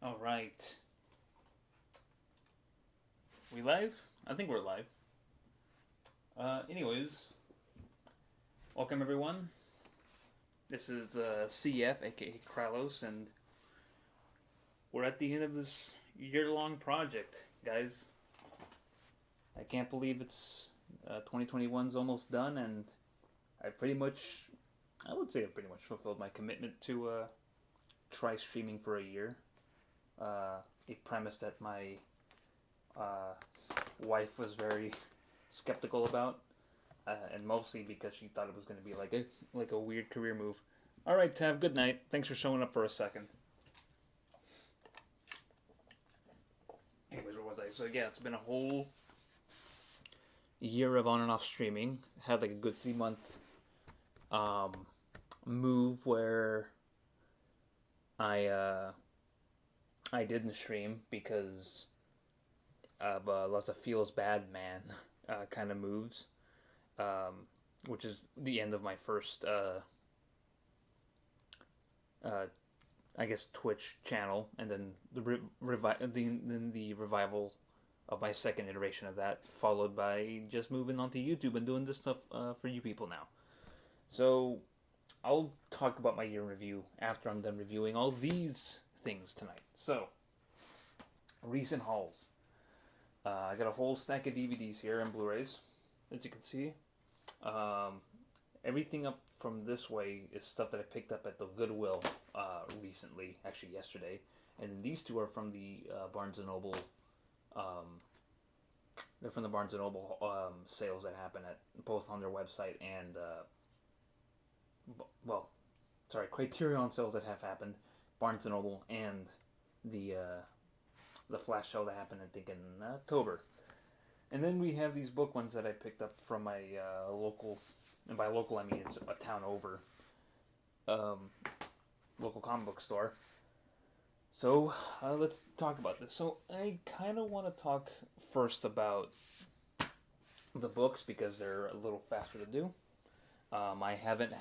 All right. We live? I think we're live. Anyways, welcome everyone. This is CF, aka Kralos, and we're at the end of this year-long project, guys. I can't believe it's 2021's almost done, and I would say I pretty much fulfilled my commitment to try streaming for a year. A premise that my wife was very skeptical about, and mostly because she thought it was going to be like a weird career move. All right, Tav. Good night. Thanks for showing up for a second. Anyways, where was I? So yeah, it's been a whole year of on and off streaming. Had like a good 3 month move where I didn't stream because of lots of feels bad man kind of moves, which is the end of my first, I guess, Twitch channel, and then the revival of my second iteration of that, followed by just moving on to YouTube and doing this stuff for you people now. So I'll talk about my year in review after I'm done reviewing all these things tonight. So, recent hauls. I got a whole stack of DVDs here and Blu-rays, as you can see. Everything up from this way is stuff that I picked up at the Goodwill recently, actually yesterday. And these two are from the Barnes & Noble. They're from the Barnes & Noble sales that happen at both on their website and, Criterion sales that have happened, Barnes & Noble, and the flash sale that happened, I think, in October. And then we have these book ones that I picked up from my local, and by local I mean it's a town over, local comic book store. So let's talk about this. So I kind of want to talk first about the books because they're a little faster to do. I haven't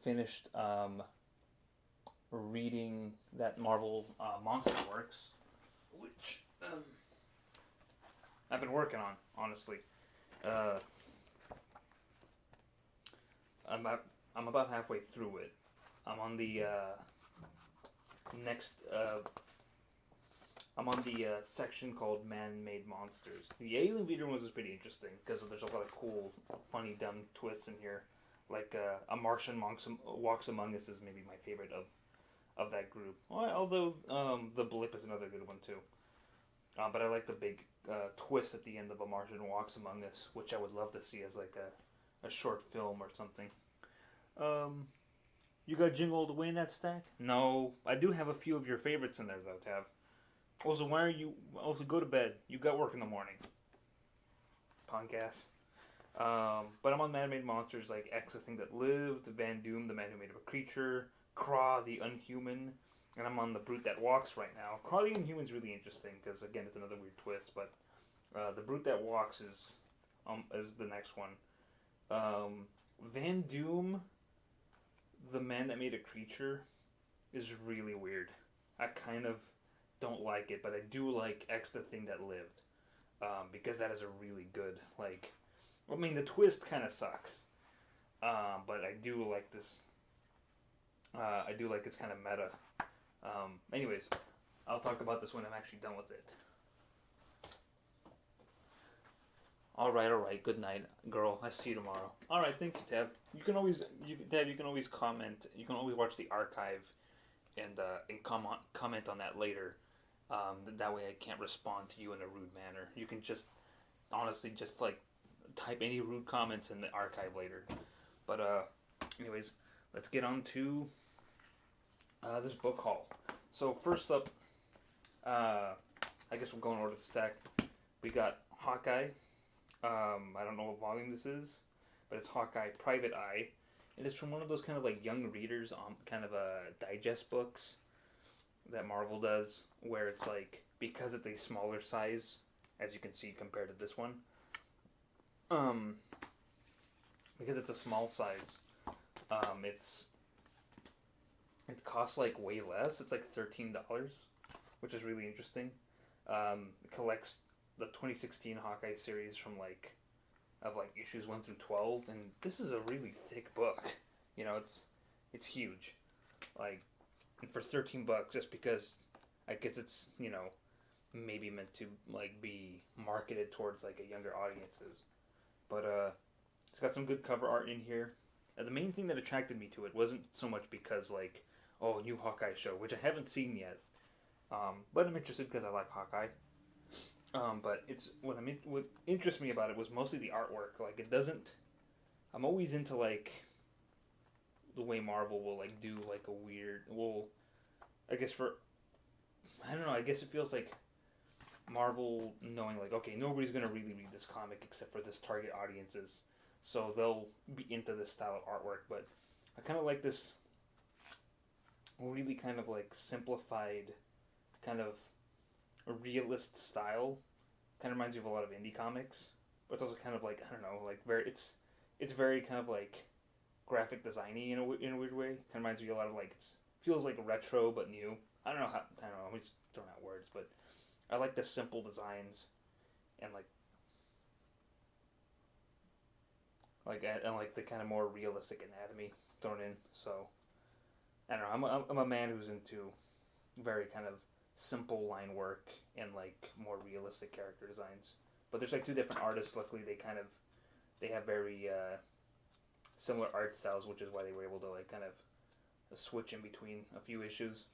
finished reading that Marvel Monster Works, which I've been working on, honestly. I'm about halfway through it. I'm on the section called Man-Made Monsters. The Alien Invader one was pretty interesting because there's a lot of cool, funny, dumb twists in here. Like A Martian Walks Among Us is maybe my favorite of that group. Although The Blip is another good one too. But I like the big twist at the end of A Martian Walks Among Us, which I would love to see as like a short film or something. You got Jingle All the Way in that stack? No, I do have a few of your favorites in there though, Tav. Also, why are you? Also, go to bed. You got work in the morning. Punk ass. But I'm on Man-Made Monsters like X, The Thing That Lived, Van Doom, The Man Who Made Up a Creature, Craw, The Unhuman, and I'm on The Brute That Walks right now. Craw, The Unhuman's really interesting because again, it's another weird twist. But The Brute That Walks is the next one. Van Doom, The Man That Made a Creature, is really weird. I kind of don't like it, but I do like X, The Thing That Lived, because that is a really good, like, I mean, the twist kind of sucks, but I do like this. I do like this kind of meta. Anyways, I'll talk about this when I'm actually done with it. All right. Good night, girl. I see you tomorrow. All right, thank you, Tav. You can always comment. You can always watch the archive, and comment on that later. That way, I can't respond to you in a rude manner. You can just honestly just like type any rude comments in the archive later. But anyways, let's get on to this book haul. So first up, I guess we'll go in order to stack. We got Hawkeye. I don't know what volume this is, but it's Hawkeye Private Eye. And it's from one of those kind of like young readers on kind of digest books that Marvel does, where it's like, because it's a smaller size, as you can see compared to this one, because it's a small size, it's it costs like way less. It's like $13, which is really interesting. It collects the 2016 Hawkeye series from like issues 1 through 12, and this is a really thick book. It's huge. Like, and for $13, just because I guess it's maybe meant to like be marketed towards like a younger audiences, but it's got some good cover art in here. The main thing that attracted me to it wasn't so much because like, oh, new Hawkeye show, which I haven't seen yet, but I'm interested because I like Hawkeye. But it's what interests me about it was mostly the artwork. Like, it doesn't. I'm always into like the way Marvel will like do like a weird. Well, I guess for I don't know. I guess it feels like Marvel knowing like, okay, nobody's gonna really read this comic except for this target audiences, so they'll be into this style of artwork. But I kind of like this really kind of like simplified, kind of a realist style. Kind of reminds me of a lot of indie comics, but it's also kind of like, I don't know, like it's very kind of like graphic designy in a weird way. Kind of reminds me a lot of like it feels like retro but new. I don't know how I don't know. I'm just throwing out words, but I like the simple designs and like the kind of more realistic anatomy thrown in. So I don't know. I'm a man who's into very kind of simple line work and like more realistic character designs. But there's like two different artists. Luckily, they have very similar art styles, which is why they were able to like kind of switch in between a few issues.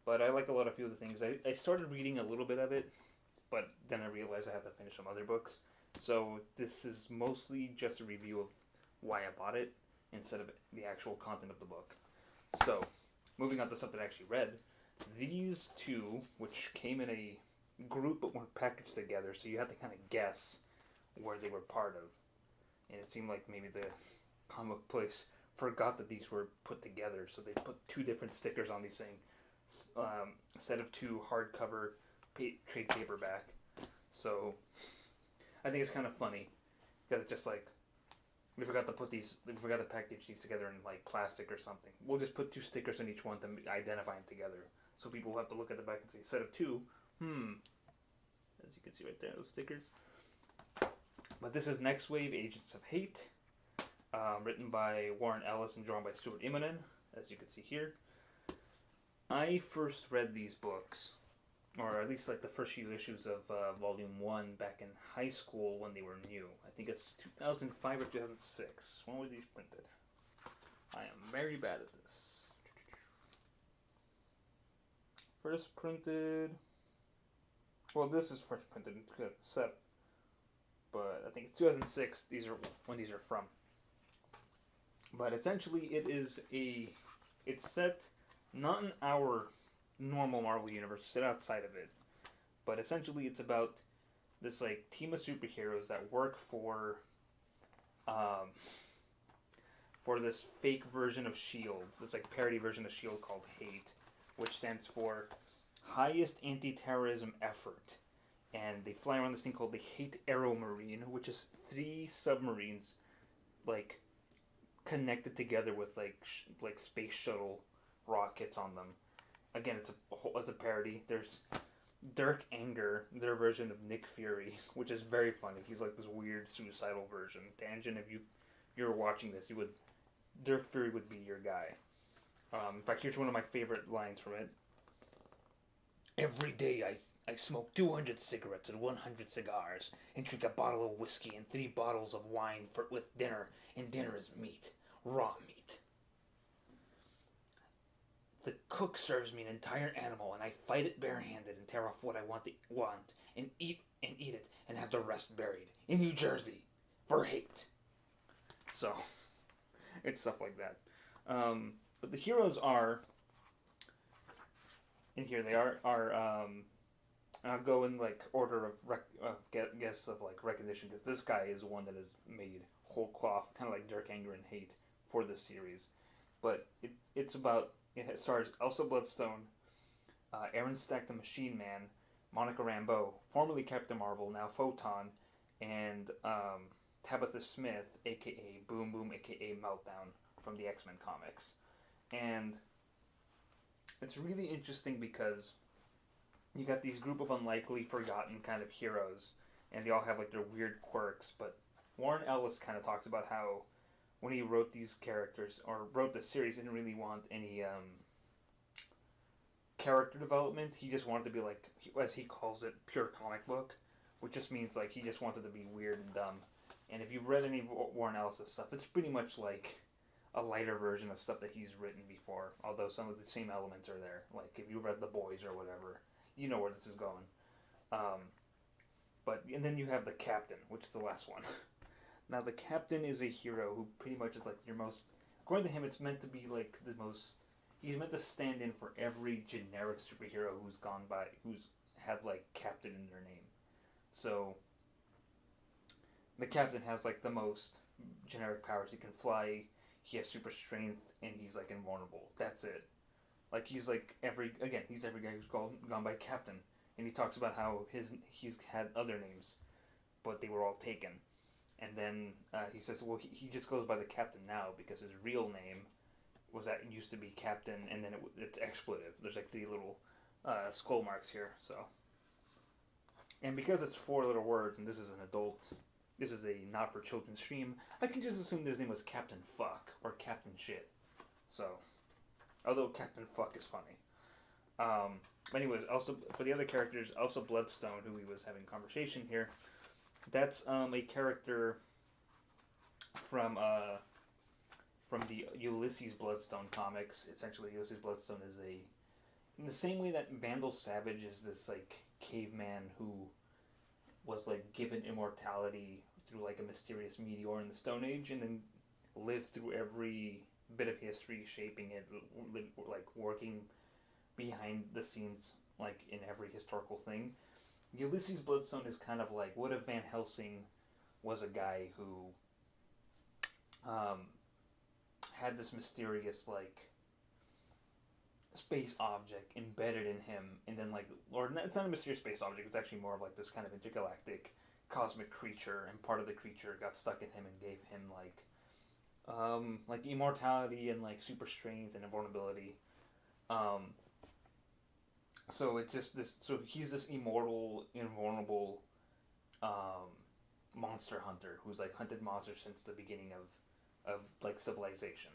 But I like a few of the things. I started reading a little bit of it, but then I realized I had to finish some other books. So this is mostly just a review of why I bought it instead of the actual content of the book. So, moving on to stuff that I actually read, these two, which came in a group but weren't packaged together, so you had to kind of guess where they were part of. And it seemed like maybe the comic place forgot that these were put together, so they put two different stickers on these things. Set of two hardcover trade paperback. So I think it's kind of funny because it's just like we forgot to package these together in like plastic or something. We'll just put two stickers on each one to identify them together, so people will have to look at the back and say set of two. As you can see right there, those stickers. But this is Next Wave Agents of Hate, written by Warren Ellis and drawn by Stuart Immonen, as you can see here. I first read these books, or at least like the first few issues of Volume 1 back in high school when they were new. I think it's 2005 or 2006. When were these printed? I am very bad at this. First printed... Well, this is first printed in 2007. But I think it's 2006. These are when these are from. But essentially it's set not in our normal Marvel universe, set outside of it. But essentially it's about this like team of superheroes that work for this fake version of S.H.I.E.L.D., this like parody version of S.H.I.E.L.D. called HATE, which stands for Highest Anti-Terrorism Effort. And they fly around this thing called the Hate Aero Marine, which is 3 submarines like connected together with like space shuttle rockets on them. Again, it's a parody. There's Dirk Anger, their version of Nick Fury, which is very funny. He's like this weird suicidal version. Tangent, if you're watching this, Dirk Fury would be your guy. In fact, here's one of my favorite lines from it. Every day I smoke 200 cigarettes and 100 cigars, and drink a bottle of whiskey and 3 bottles of wine with dinner, and dinner is meat. Raw meat. The cook serves me an entire animal, and I fight it barehanded and tear off what I want and eat it, and have the rest buried in New Jersey for hate. So, it's stuff like that. But the heroes are, and here they are. I'll go in like order of guess of like recognition, because this guy is one that is made whole cloth, kind of like Dirk Anger and Hate for this series. But it stars Elsa Bloodstone, Aaron Stack the Machine Man, Monica Rambeau, formerly Captain Marvel, now Photon, and Tabitha Smith, aka Boom Boom, aka Meltdown from the X-Men comics. And It's really interesting because you got these group of unlikely, forgotten kind of heroes, and they all have like their weird quirks. But Warren Ellis kind of talks about how when he wrote these characters or wrote the series, he didn't really want any character development. He just wanted to be like, as he calls it, pure comic book, which just means like he just wanted to be weird and dumb. And if you've read any of Warren Ellis' stuff, it's pretty much like a lighter version of stuff that he's written before, although some of the same elements are there. Like if you've read The Boys or whatever, you know where this is going. Um, and then you have the Captain, which is the last one. Now the Captain is a hero who pretty much is like your most. According to him, it's meant to be like the most. He's meant to stand in for every generic superhero who's gone by, who's had like Captain in their name. So the Captain has like the most generic powers. He can fly. He has super strength, and he's like invulnerable. That's it. Like he's every guy who's gone by Captain, and he talks about how he's had other names, but they were all taken. And then he says, well, he just goes by the Captain now because his real name used to be Captain, and then it's expletive. There's like the little skull marks here. So, and because it's 4 little words, and this is a not for children stream, I can just assume his name was Captain Fuck or Captain Shit. So, although Captain Fuck is funny. Anyways, also for the other characters, also Bloodstone, who we was having conversation here. That's a character from the Ulysses Bloodstone comics. Essentially, Ulysses Bloodstone is in the same way that Vandal Savage is this like caveman who was like given immortality through like a mysterious meteor in the Stone Age, and then lived through every bit of history, shaping it, like working behind the scenes, like in every historical thing. Ulysses Bloodstone is kind of like, what if Van Helsing was a guy who had this mysterious like space object embedded in him, and then like, or it's not a mysterious space object, it's actually more of like this kind of intergalactic cosmic creature, and part of the creature got stuck in him and gave him like immortality and like super strength and invulnerability. So it's just this. So he's this immortal, invulnerable monster hunter who's like hunted monsters since the beginning of like civilization,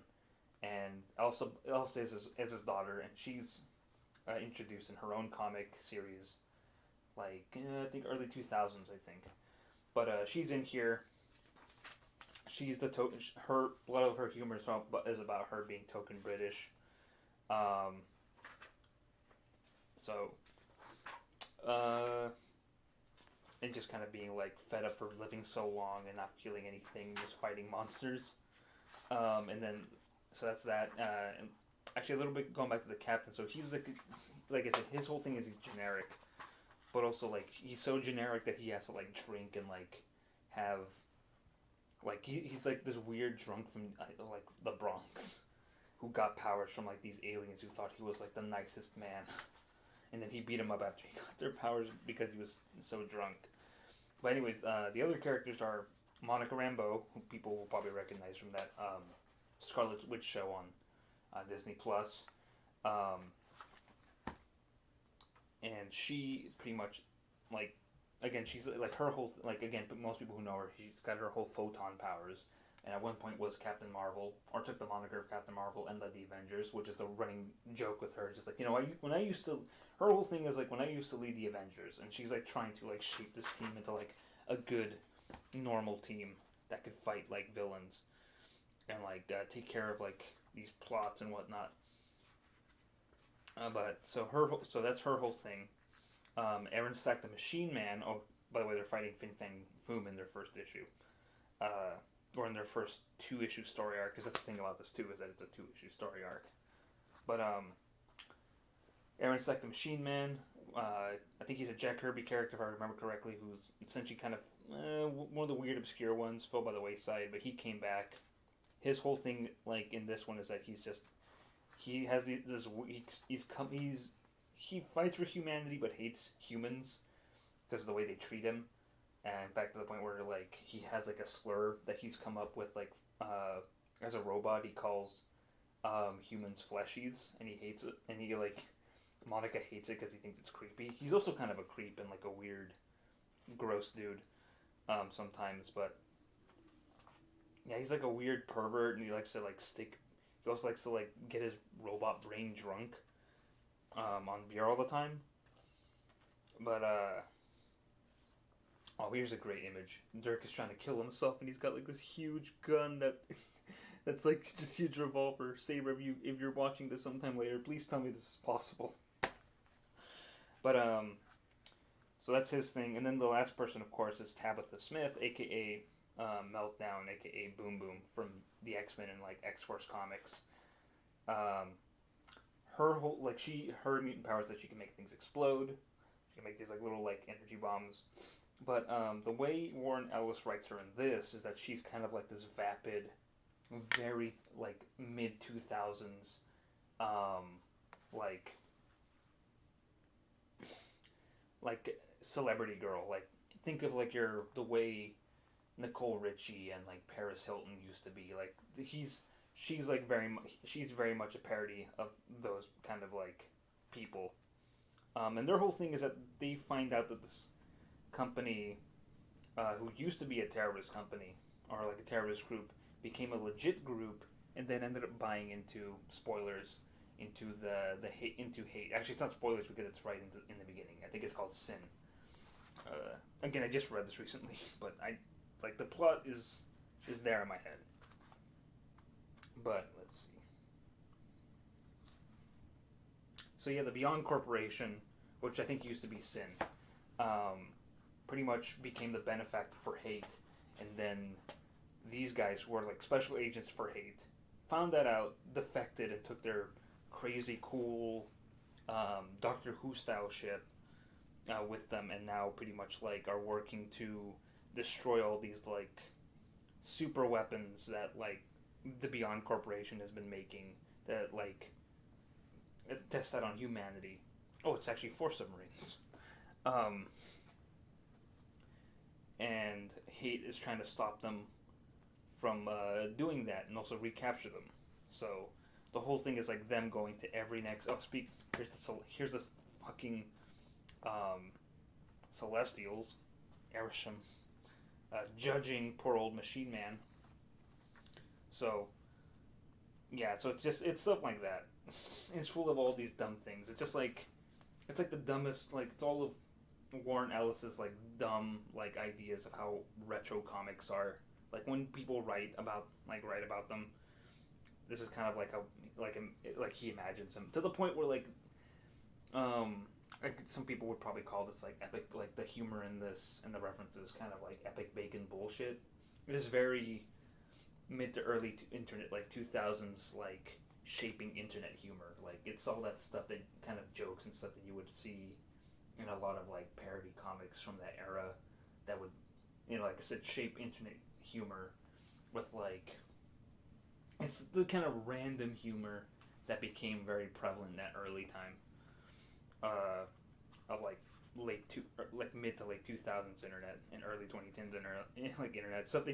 and also has his daughter, and she's introduced in her own comic series, like I think early 2000s, I think. But she's in here. She's her blood of her humor is about her being token British. So, and just kind of being like fed up for living so long and not feeling anything, just fighting monsters. And then, so that's that. And actually, a little bit going back to the Captain. So he's like I said, his whole thing is he's generic, but also like he's so generic that he has to like drink and like have, like he's like this weird drunk from like the Bronx, who got powers from like these aliens who thought he was like the nicest man. And then he beat him up after he got their powers because he was so drunk. But anyways, the other characters are Monica Rambeau, who people will probably recognize from that Scarlet Witch show on Disney Plus. And she pretty much, like, again, she's like her whole, like, again, most people who know her, she's got her whole photon powers. And at one point was Captain Marvel, or took the moniker of Captain Marvel and led the Avengers, which is the running joke with her. Just like, when I used to, her whole thing is like, when I used to lead the Avengers, and she's like trying to like shape this team into like a good, normal team that could fight like villains, and like take care of like these plots and whatnot. So that's her whole thing. Aaron Stack the Machine Man. Oh, by the way, they're fighting Fin Fang Foom in their first issue. Or in their first 2-issue story arc, because that's the thing about this too, is that it's a 2-issue story arc. But Aaron Stack the Machine Man, I think he's a Jack Kirby character if I remember correctly, who's essentially kind of one of the weird obscure ones, fell by the wayside, but he came back. His whole thing, like in this one, is that he has this he fights for humanity but hates humans because of the way they treat him. And in fact, to the point where like he has like a slur that he's come up with, like as a robot, he calls humans' fleshies, and he hates it. And he like Monica hates it because he thinks it's creepy. He's also kind of a creep and like a weird, gross dude sometimes, but yeah, he's like a weird pervert, and he likes to like stick. He also likes to like get his robot brain drunk on beer all the time. But oh, here's a great image. Dirk is trying to kill himself, and he's got like this huge gun that that's like just huge revolver. Saber, if you're watching this sometime later, please tell me this is possible. But so that's his thing, and then the last person, of course, is Tabitha Smith, aka Meltdown, aka Boom Boom from the X-Men and like X-Force comics. Her whole her mutant power is that she can make things explode. She can make these like little like energy bombs. But the way Warren Ellis writes her in this is that she's kind of like this vapid, very like mid 2000s, like celebrity girl. Like think of like the way Nicole Richie and like Paris Hilton used to be. Like she's very much a parody of those kind of like people. And their whole thing is that they find out that this company, who used to be a terrorist company or like a terrorist group, became a legit group, and then ended up buying into spoilers into the hate into hate. Actually, it's not spoilers because it's right in the beginning. I think it's called Sin. Again, I just read this recently, but I like the plot is there in my head. But let's see. So yeah, the Beyond Corporation, which I think used to be Sin, pretty much became the benefactor for hate, and then these guys were like special agents for hate, found that out, defected, and took their crazy cool Doctor Who style ship with them, and now pretty much like are working to destroy all these like super weapons that like the Beyond Corporation has been making that like test out on humanity. Oh, it's actually 4 submarines. And hate is trying to stop them from doing that, and also recapture them. So the whole thing is like them going to every next. Oh, here's this fucking Celestials, Erisham, judging poor old Machine Man. So yeah, so it's stuff like that. It's full of all these dumb things. It's like the dumbest. Like it's all of Warren Ellis's like dumb like ideas of how retro comics are. Like when people write about them, this is kind of like like he imagines them to the point where like some people would probably call this like epic, like the humor in this and the references kind of like epic bacon bullshit. It is very mid to early internet, like 2000s, like shaping internet humor. Like it's all that stuff, that kind of jokes and stuff that you would see in a lot of like parody comics from that era that would, like I said, shape internet humor with like, it's the kind of random humor that became very prevalent in that early time of like mid to late 2000s internet and early 2010s internet stuff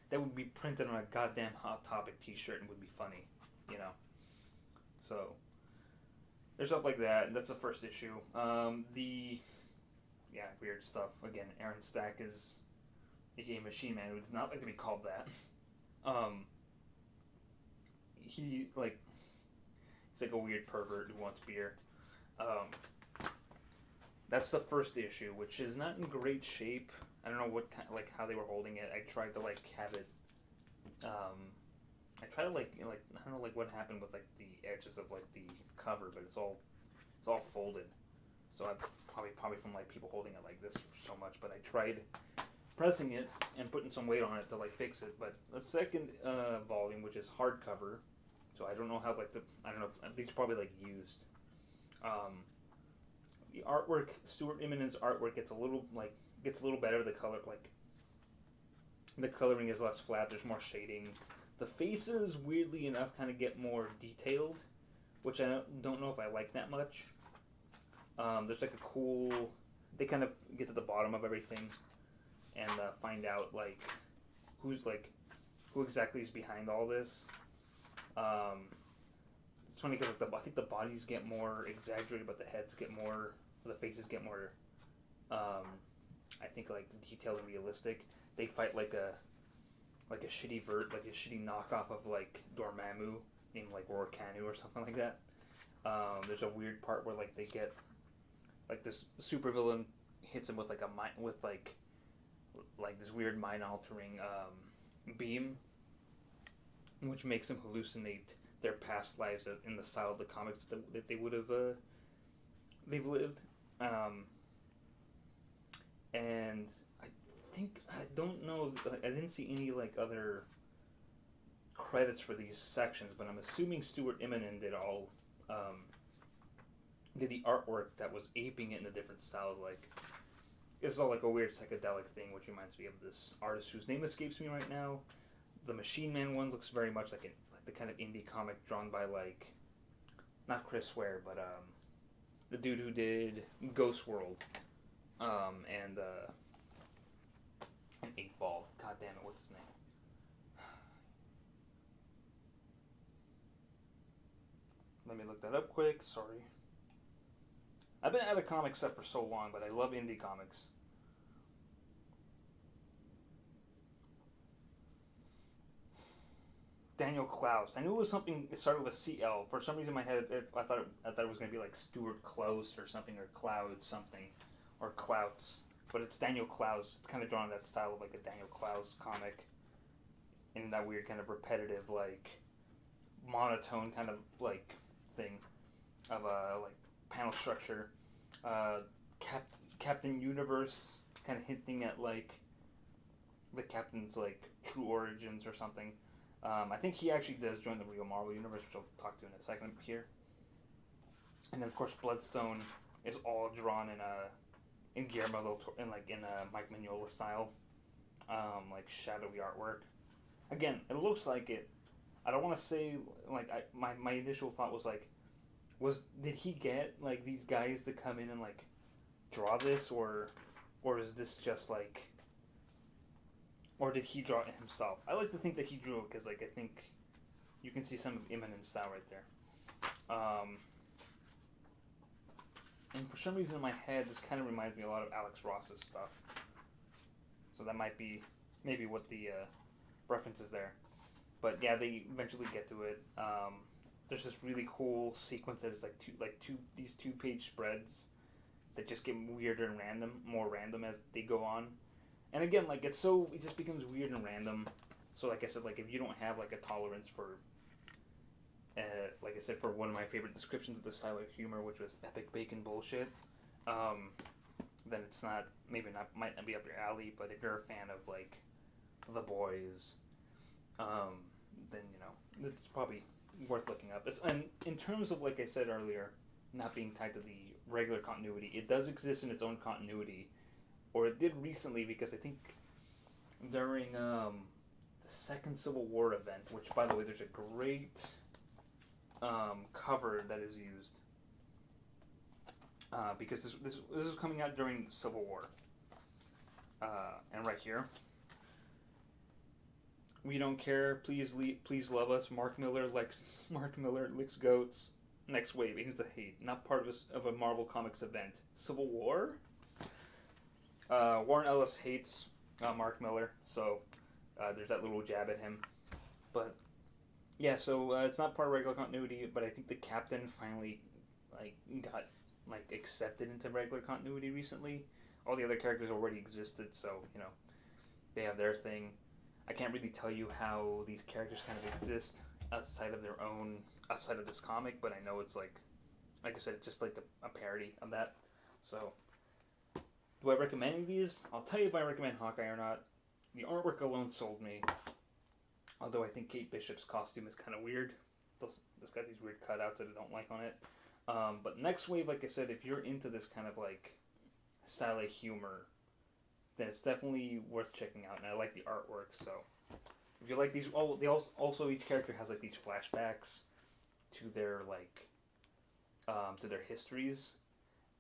that would be printed on a goddamn Hot Topic t-shirt and would be funny, so there's stuff like that. That's the first issue. Weird stuff. Again, Aaron Stack is a Machine Man who does not like to be called that. He's like a weird pervert who wants beer. That's the first issue, which is not in great shape. I don't know what how they were holding it. I tried to have it. I tried to I don't know what happened with the edges of the cover, but it's all folded. So I probably from people holding it like this so much. But I tried pressing it and putting some weight on it to fix it. But the second volume, which is hardcover, so I don't know how I don't know if these are probably used. The artwork, Stuart Immonen's artwork gets a little better. The color the coloring is less flat. There's more shading. The faces, weirdly enough, kind of get more detailed, which I don't know if I like that much. There's a cool. They kind of get to the bottom of everything, and find out who exactly is behind all this. It's funny because like I think the bodies get more exaggerated, but the heads get more, the faces get more, I think like detailed and realistic. They fight like a shitty like a shitty knockoff of like Dormammu named like Rorkanu or something like that. There's a weird part where like they get like this supervillain hits him with like like this weird mind altering beam, which makes him hallucinate their past lives in the style of the comics that they would have they've lived. And I don't know, I didn't see any like other credits for these sections, but I'm assuming Stuart Immonen did the artwork that was aping it in the different styles. Like, it's all like a weird psychedelic thing, which reminds me of this artist whose name escapes me right now. The Machine Man one looks very much like the kind of indie comic drawn by like, not Chris Ware, but the dude who did Ghost World, and 8-Ball. God damn it, what's his name? Let me look that up quick. Sorry. I've been out of comic stuff for so long, but I love indie comics. Daniel Klaus. I knew it was something. It started with a CL. For some reason, in my head, I thought it was going to be like Stuart Klaus or something, or Cloud something, or Clouts. But it's Daniel Klaus. It's kind of drawn in that style of like a Daniel Klaus comic, in that weird kind of repetitive, like monotone kind of like thing of a like panel structure. Captain Universe, kind of hinting at like the Captain's like true origins or something. I think he actually does join the real Marvel Universe, which I'll talk to in a second here. And then of course Bloodstone is all drawn in Guillermo del Toro, in Mike Mignola style, like shadowy artwork. Again, it looks like it. I don't want to say like my initial thought was like, did he get like these guys to come in and like draw this, or is this just like, or did he draw it himself? I like to think that he drew it because like I think you can see some of Immonen's style right there. And for some reason in my head, this kind of reminds me a lot of Alex Ross's stuff. So that might be maybe what the reference is there. But yeah, they eventually get to it. There's this really cool sequence that is these 2-page spreads that just get weirder and more random as they go on. And again, like it just becomes weird and random. So like I said, like if you don't have like a tolerance for, like I said, for one of my favorite descriptions of the style of humor, which was epic bacon bullshit, then it's might not be up your alley. But if you're a fan of like The Boys, then it's probably worth looking up. And in terms of, like I said earlier, not being tied to the regular continuity, it does exist in its own continuity, or it did recently, because I think during the second Civil War event, which by the way, there's a great cover that is used, because this is coming out during the Civil War, and right here. We don't care. Please love us. Mark Miller licks goats. Next wave begins to hate. Not part of a Marvel Comics event. Civil War. Warren Ellis hates Mark Miller, so there's that little jab at him. But yeah, so it's not part of regular continuity. But I think the Captain finally got accepted into regular continuity recently. All the other characters already existed, so they have their thing. I can't really tell you how these characters kind of exist outside of this comic, but I know it's like I said, it's just like a parody of that. So, do I recommend any of these? I'll tell you if I recommend Hawkeye or not. The artwork alone sold me. Although I think Kate Bishop's costume is kind of weird. It's got these weird cutouts that I don't like on it. But Next Wave, like I said, if you're into this kind of like style of humor, then it's definitely worth checking out, and I like the artwork. So if you like these, they also each character has like these flashbacks to their to their histories,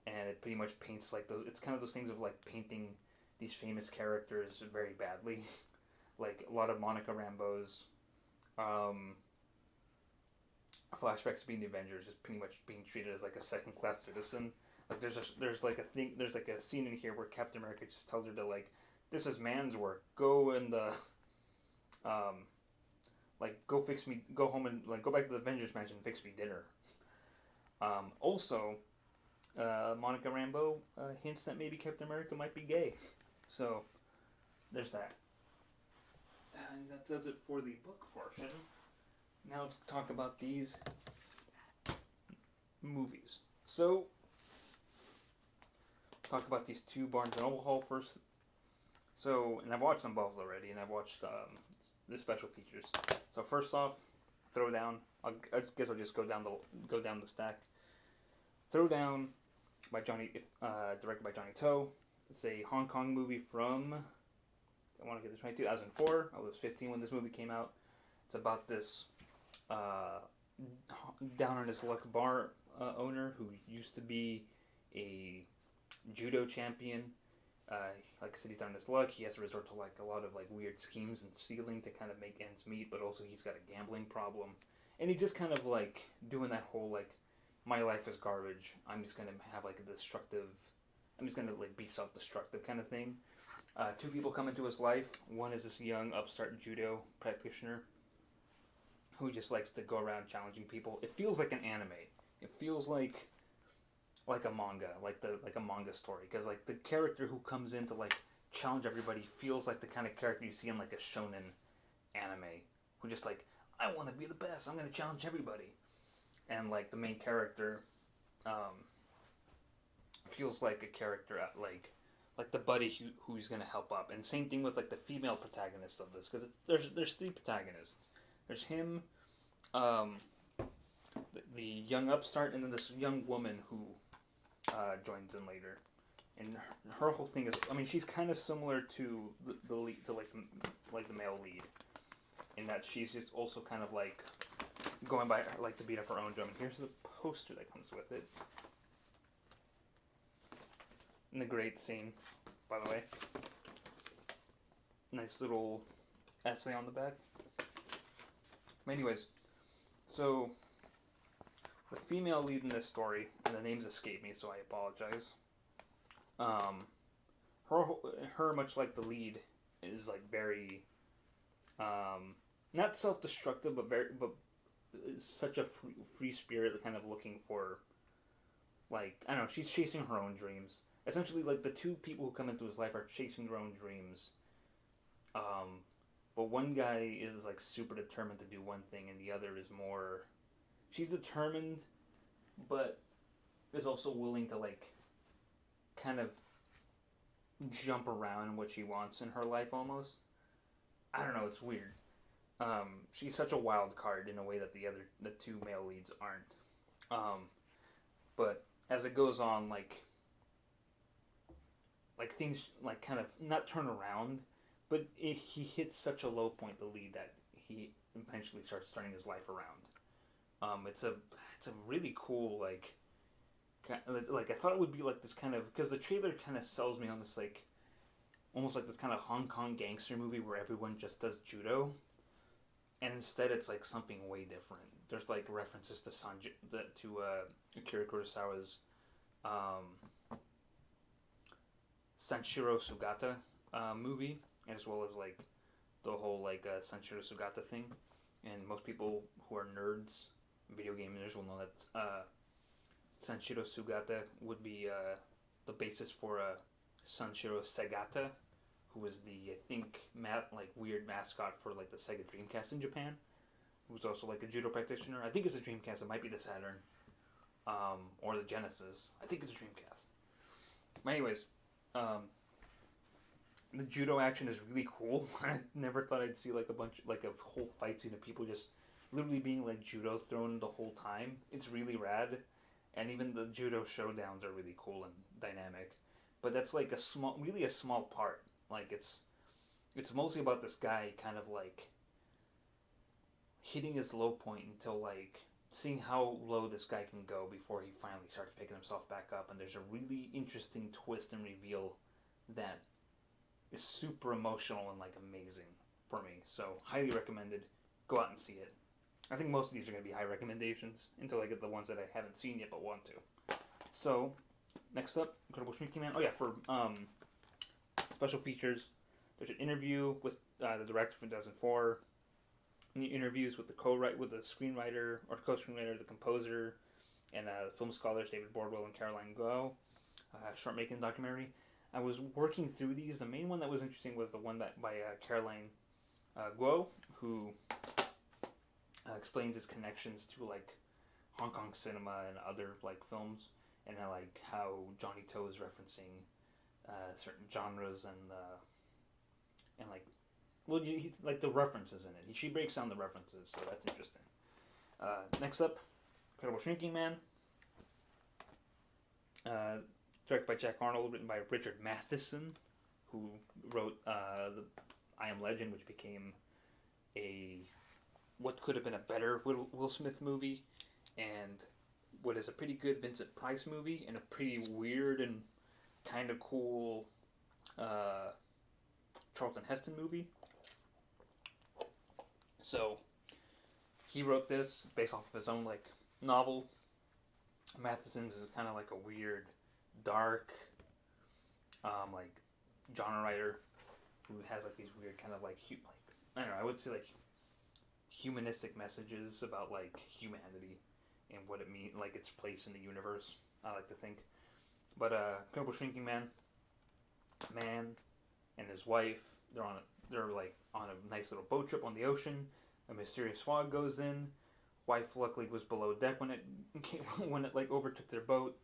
and it pretty much paints like those. It's kind of those things of like painting these famous characters very badly, like a lot of Monica Rambeau's flashbacks to being the Avengers is pretty much being treated as like a second class citizen. Like there's like a scene in here where Captain America just tells her to like, this is man's work. Go and go fix me. Go home and like go back to the Avengers mansion and fix me dinner. Also, Monica Rambeau hints that maybe Captain America might be gay. So there's that. And that does it for the book portion. Now let's talk about these movies. So, talk about these two Barnes & Noble haul first. So, and I've watched them both already, and I've watched the special features. So first off, Throwdown. I guess I'll just go down the stack. Throwdown by directed by Johnny To. It's a Hong Kong movie from, I want to get this right, 2004. I was 15 when this movie came out. It's about this down on his luck bar owner who used to be a judo champion. Like I said, he's down on his luck. He has to resort to like a lot of like weird schemes and stealing to kind of make ends meet, but also he's got a gambling problem. And he's just kind of like doing that whole like, my life is garbage. I'm just gonna have like a destructive, I'm just gonna like be self-destructive kind of thing. Two people come into his life. One is this young upstart judo practitioner who just likes to go around challenging people. It feels like an anime. It feels like a manga, like a manga story, because like the character who comes in to like challenge everybody feels like the kind of character you see in like a shonen anime, who just like, I want to be the best. I'm gonna challenge everybody, and like the main character feels like a character at like the buddy who's gonna help up. And same thing with like the female protagonist of this, because there's three protagonists. There's him, the young upstart, and then this young woman who joins in later. And her whole thing is, I mean, she's kind of similar to the lead, to like the male lead, in that she's just also kind of like going by like to beat up her own drum. And here's the poster that comes with it. And the great scene, by the way. Nice little essay on the back. Anyways, so the female lead in this story, and the names escape me, so I apologize. Her much like the lead, is like very, not self-destructive, but such a free spirit, kind of looking for, like, I don't know, she's chasing her own dreams. Essentially, like, the two people who come into his life are chasing their own dreams. But one guy is like super determined to do one thing, and the other is more, she's determined, but is also willing to like kind of jump around what she wants in her life almost. I don't know, it's weird. She's such a wild card in a way that the two male leads aren't. But as it goes on, like things like kind of not turn around, but he hits such a low point, the lead, that he eventually starts turning his life around. It's a really cool like I thought it would be like this kind of, because the trailer kind of sells me on this like almost like this kind of Hong Kong gangster movie where everyone just does judo, and instead it's like something way different. There's like references to Akira Kurosawa's Sanshiro Sugata movie, as well as like the whole like Sanshiro Sugata thing. And most people who are nerds, video gamers, will know that Sanshiro Sugata would be the basis for Sanshiro Segata, who was the, I think, weird mascot for like the Sega Dreamcast in Japan, who's also like a judo practitioner. I think it's a Dreamcast. It might be the Saturn, or the Genesis. I think it's a Dreamcast. But anyways, the judo action is really cool. I never thought I'd see like a whole fight scene of people just literally being like judo thrown the whole time. It's really rad. And even the judo showdowns are really cool and dynamic. But that's like really a small part. Like it's mostly about this guy kind of like hitting his low point until like seeing how low this guy can go before he finally starts picking himself back up. And there's a really interesting twist and reveal that is super emotional and like amazing for me. So highly recommended. Go out and see it. I think most of these are going to be high recommendations until I get the ones that I haven't seen yet but want to. So, next up, Incredible Shrinking Man. Oh yeah, for special features, there's an interview with the director from 2004. Interviews with the screenwriter or co-screenwriter, the composer, and film scholars David Bordwell and Caroline Guo. Short making documentary. I was working through these. The main one that was interesting was the one by Caroline Guo, who explains his connections to like Hong Kong cinema and other like films, and like how Johnny To is referencing certain genres and like, well, like the references in it. She breaks down the references, so that's interesting. Next up, Incredible Shrinking Man. Directed by Jack Arnold, written by Richard Matheson, who wrote the I Am Legend, which became what could have been a better Will Smith movie, and what is a pretty good Vincent Price movie, and a pretty weird and kind of cool Charlton Heston movie. So he wrote this based off of his own like novel. Matheson's is kind of like a weird, dark, like genre writer who has like these weird kind of like I don't know. I would say like humanistic messages about like humanity and what it means, like its place in the universe. I like to think. But Incredible Shrinking Man and his wife, they're like on a nice little boat trip on the ocean. A mysterious fog goes in. Wife luckily was below deck when it like overtook their boat.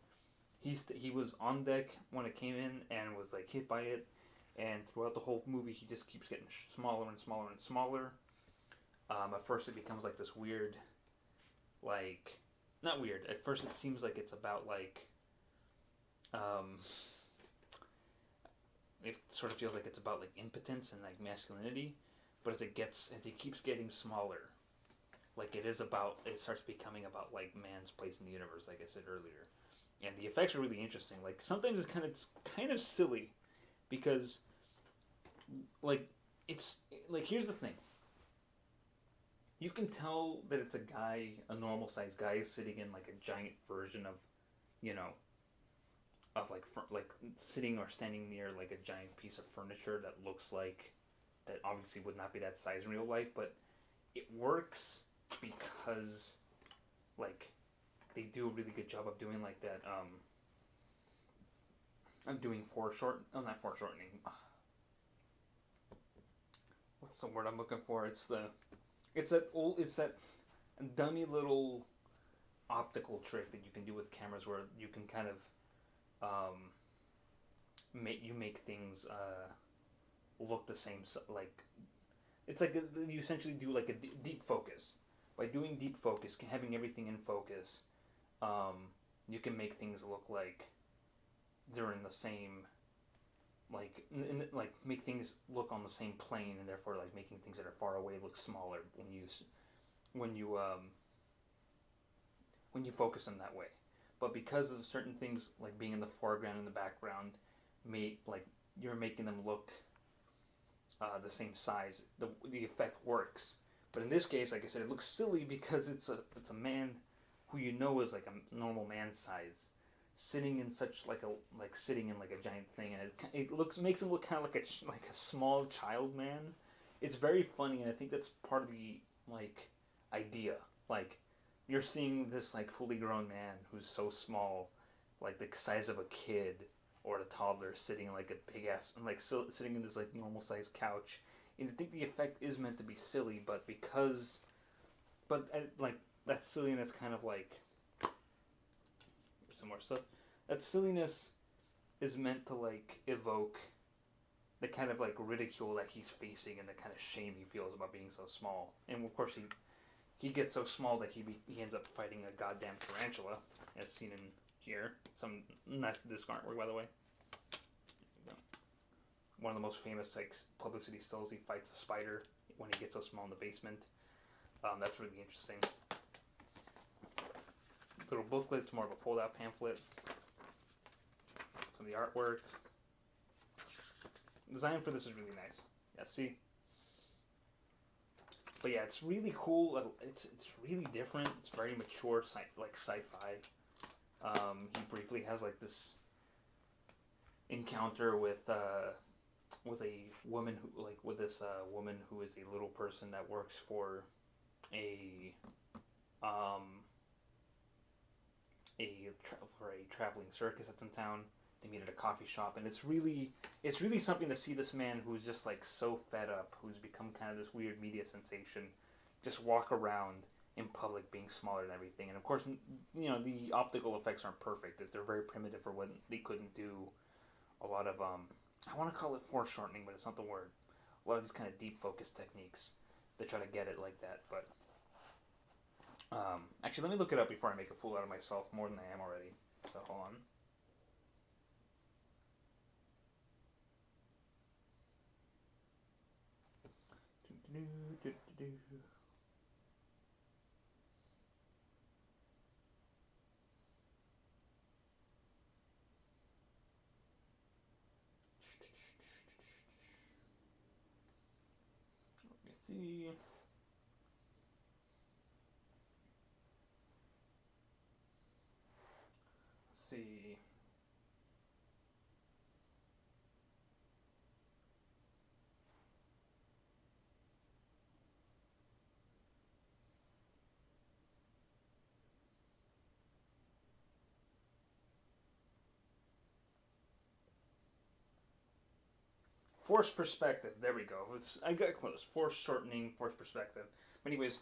He was on deck when it came in and was like hit by it. And throughout the whole movie, he just keeps getting smaller and smaller and smaller. At first, it becomes like this weird, like, not weird. At first, it seems like it's about like, it sort of feels like it's about like impotence and like masculinity. But as he keeps getting smaller, like it starts becoming about like man's place in the universe, like I said earlier. And the effects are really interesting. Like sometimes it's kind of silly, because like it's like, here's the thing. You can tell that it's a normal sized guy sitting in like a giant version of, of like sitting or standing near like a giant piece of furniture that looks like, that obviously would not be that size in real life, but it works because like they do a really good job of doing like that. I'm doing not foreshortening. What's the word I'm looking for? It's that dummy little optical trick that you can do with cameras where you can kind of make things look the same. Like it's like you essentially do like a deep focus. By doing deep focus, having everything in focus, you can make things look like they're in the same, like make things look on the same plane, and therefore like making things that are far away look smaller when you focus them that way. But because of certain things like being in the foreground and the background, you're making them look the same size, the effect works. But in this case, like I said, it looks silly because it's a man who is like a normal man size, sitting in sitting in like a giant thing, and it makes him look kind of like a small child man. It's very funny, and I think that's part of the like idea. Like you're seeing this like fully grown man who's so small, like the size of a kid or a toddler, sitting in like a big ass, like sitting in this like normal sized couch. And I think the effect is meant to be silly, but like that silliness kind of like some more stuff. That silliness is meant to like evoke the kind of like ridicule that he's facing and the kind of shame he feels about being so small. And of course he gets so small that he ends up fighting a goddamn tarantula, as seen in here. Some nice disc artwork, by the way. One of the most famous like publicity stills, he fights a spider when he gets so small in the basement. That's really interesting. Little booklet, it's more of a fold-out pamphlet. Some of the artwork. Design for this is really nice. Yeah, see? But yeah, it's really cool. It's really different. It's very mature, like sci-fi. He briefly has like this encounter with a woman who with this woman who is a little person that works for a um for a traveling circus that's in town. They meet at a coffee shop, and it's really something to see this man who's just like so fed up, who's become kind of this weird media sensation, just walk around in public being smaller than everything. And of course, the optical effects aren't perfect. They're very primitive for what they couldn't do. A lot of I want to call it foreshortening, but it's not the word. A lot of these kind of deep focus techniques. They try to get it like that, but actually, let me look it up before I make a fool out of myself more than I am already. So hold on. Let me see. Let's see. Forced perspective. There we go. I got close. Forced shortening, forced perspective. But anyways,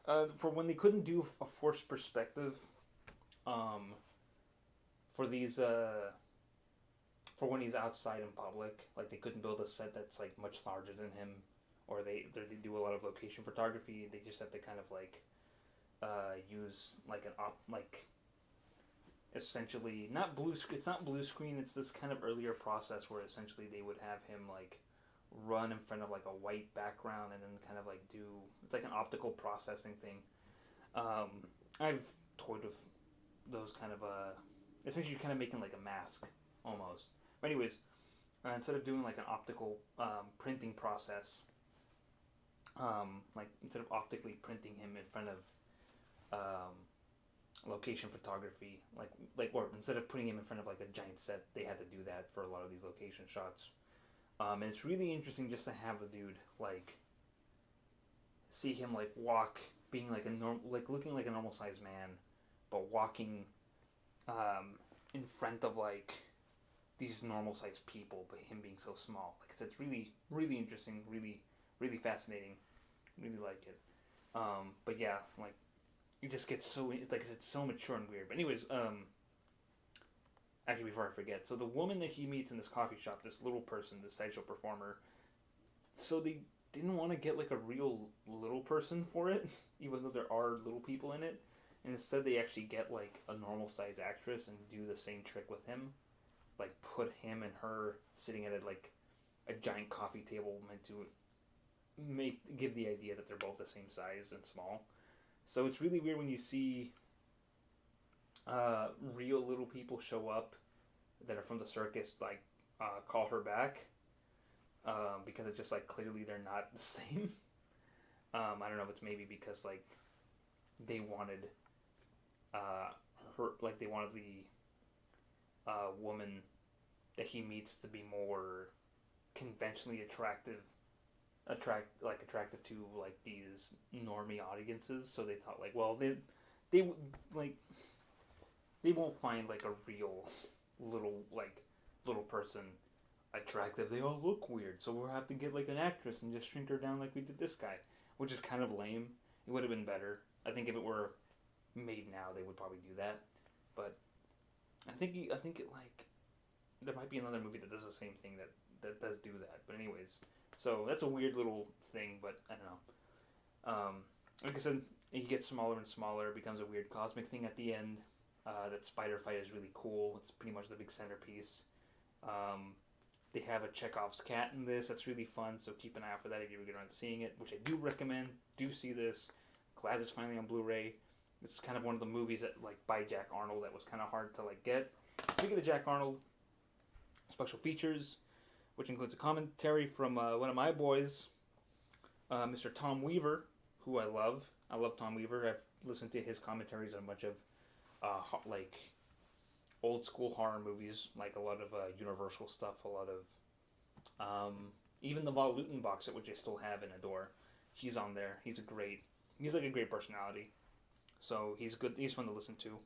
for when they couldn't do a forced perspective, um, for these for when he's outside in public, like they couldn't build a set that's like much larger than him, or they do a lot of location photography. They just have to kind of like use like essentially not blue screen. It's not blue screen. It's this kind of earlier process where essentially they would have him like run in front of like a white background and then kind of like do it's like an optical processing thing. I've toyed with those kind of essentially kind of making like a mask almost. But anyways, instead of doing like an optical printing process, like instead of optically printing him in front of location photography, or instead of putting him in front of like a giant set, they had to do that for a lot of these location shots. And it's really interesting just to have the dude like see him like walk, being like a normal, like looking like a normal sized man, but walking in front of like these normal sized people, but him being so small. Like I said, it's really really interesting, really fascinating. Really like it. But yeah, like it just gets so it's so mature and weird. But anyways, actually before I forget, so the woman that he meets in this coffee shop, this little person, this sideshow performer, so they didn't want to get like a real little person for it, even though there are little people in it, and instead they actually get like a normal size actress and do the same trick with him, like put him and her sitting at a giant coffee table meant to give the idea that they're both the same size and small. So it's really weird when you see real little people show up that are from the circus, like call her back, because it's just like clearly they're not the same. I don't know if it's maybe because like they wanted her, like they wanted the woman that he meets to be more conventionally attractive to like these normie audiences. So they thought like, well, they like they won't find like a real little person attractive. They all look weird, so we'll have to get like an actress and just shrink her down like we did this guy, which is kind of lame. It would have been better. I think if it were made now, they would probably do that. But I think it like there might be another movie that does the same thing that does do that. But anyways, so that's a weird little thing. But I don't know. Like I said, he gets smaller and smaller. It becomes a weird cosmic thing at the end. That spider fight is really cool. It's pretty much the big centerpiece. They have a Chekhov's cat in this. That's really fun. So keep an eye out for that if you ever get around to seeing it, which I do recommend. Do see this. Glad it's finally on Blu-ray. It's kind of one of the movies that like by Jack Arnold that was kind of hard to like get. Speaking of Jack Arnold, special features, which includes a commentary from one of my boys, Mr. Tom Weaver, who I love. I love Tom Weaver. I've listened to his commentaries on a bunch of like old school horror movies, like a lot of Universal stuff, a lot of even the Vol Luton box set, which I still have and adore. He's on there. He's like a great personality. So he's good. He's fun to listen to.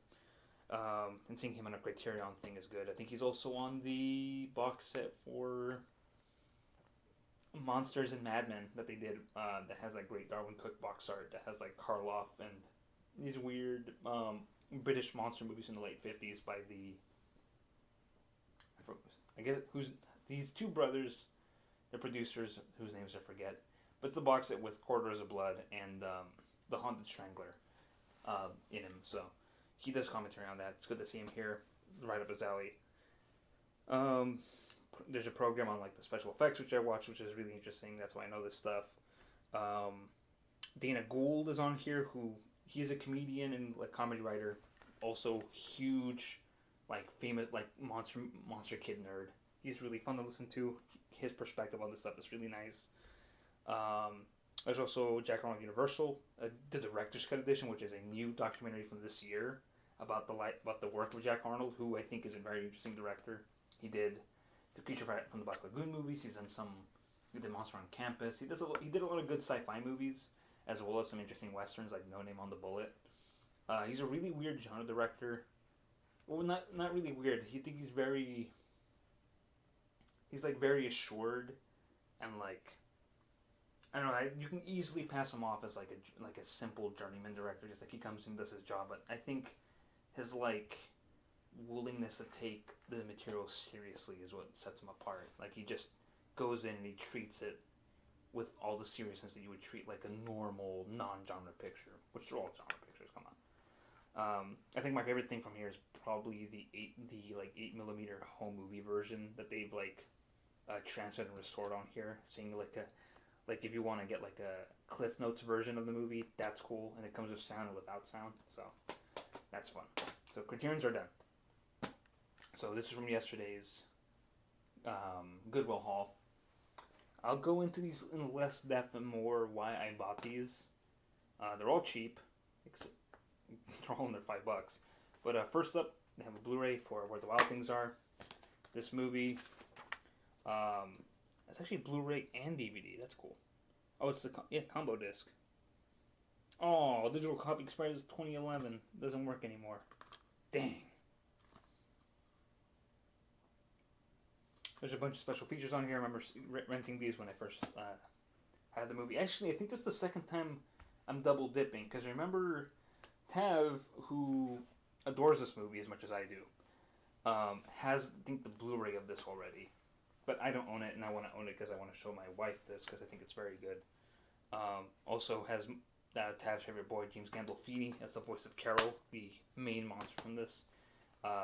And seeing him on a Criterion thing is good. I think he's also on the box set for Monsters and Madmen that they did. That has like great Darwin Cook box art. That has like Karloff and these weird British monster movies in the late 50s by I guess who's these two brothers, the producers whose names I forget. But it's the box set with Quarters of Blood and the Haunted Strangler in him. So he does commentary on that. It's good to see him here, right up his alley. There's a program on like the special effects which I watch, which is really interesting. That's why I know this stuff. Dana Gould is on here, who he's a comedian and like comedy writer, also huge, like famous like monster kid nerd. He's really fun to listen to. His perspective on this stuff is really nice. There's also Jack Arnold Universal, the Director's Cut edition, which is a new documentary from this year about the work of Jack Arnold, who I think is a very interesting director. He did the Creature from the Black Lagoon movies. He did Monster on Campus. He did a lot of good sci-fi movies, as well as some interesting westerns like No Name on the Bullet. He's a really weird genre director. Well, not really weird. He's like very assured, and like I don't know. You can easily pass him off as like a simple journeyman director, just like he comes in and does his job. But I think his like willingness to take the material seriously is what sets him apart. Like he just goes in and he treats it with all the seriousness that you would treat like a normal non-genre picture, which are all genre pictures. Come on. I think my favorite thing from here is probably the 8mm home movie version that they've like transferred and restored on here. Seeing like if you want to get like a Cliff Notes version of the movie, that's cool, and it comes with sound and without sound, so that's fun. So Criterions are done. So this is from yesterday's Goodwill haul. I'll go into these in less depth and more why I bought these. They're all cheap, except they're all under $5. But first up, they have a Blu-ray for Where the Wild Things Are. This movie, it's actually Blu-ray and DVD. That's cool. Oh, it's the combo disc. Oh, digital copy expires 2011. Doesn't work anymore. Dang. There's a bunch of special features on here. I remember renting these when I first had the movie. Actually, I think this is the second time I'm double dipping, because I remember Tav, who adores this movie as much as I do, has, I think, the Blu-ray of this already. But I don't own it, and I want to own it because I want to show my wife this, because I think it's very good. Also has Tav's favorite boy, James Gandolfini, as the voice of Carol, the main monster from this.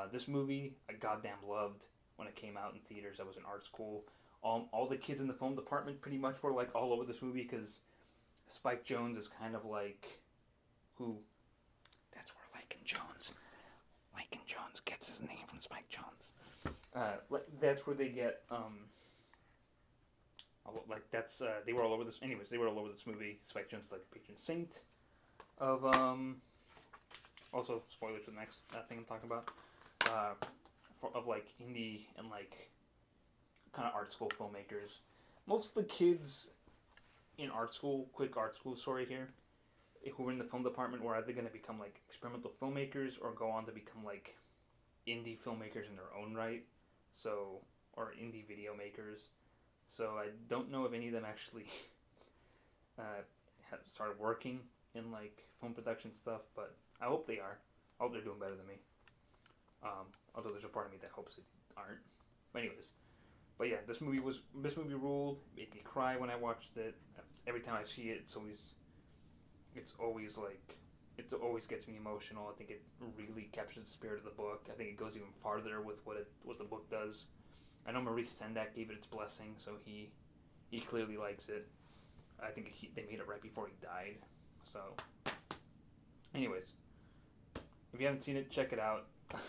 This movie I goddamn loved when it came out in theaters. I was in art school. All the kids in the film department pretty much were like all over this movie, because Spike Jonze is kind of like who. That's where Lycan Jones gets his name from, Spike Jonze. That's where they get they were all over this. Anyways, they were all over this movie. Spike Jonze, like a patron saint of also spoilers for the next thing I'm talking about. Of like indie and like kind of art school filmmakers. Most of the kids in art school, quick art school story here, who were in the film department were either going to become like experimental filmmakers or go on to become like indie filmmakers in their own right. So, or indie video makers. So I don't know if any of them actually have started working in like film production stuff, but I hope they are. I hope they're doing better than me. Although there's a part of me that hopes they aren't. But anyways, this movie ruled. Made me cry when I watched it. Every time I see it, it always gets me emotional. I think it really captures the spirit of the book. I think it goes even farther with what the book does. I know Maurice Sendak gave it its blessing, so he clearly likes it. I think they made it right before he died. So, anyways, if you haven't seen it, check it out.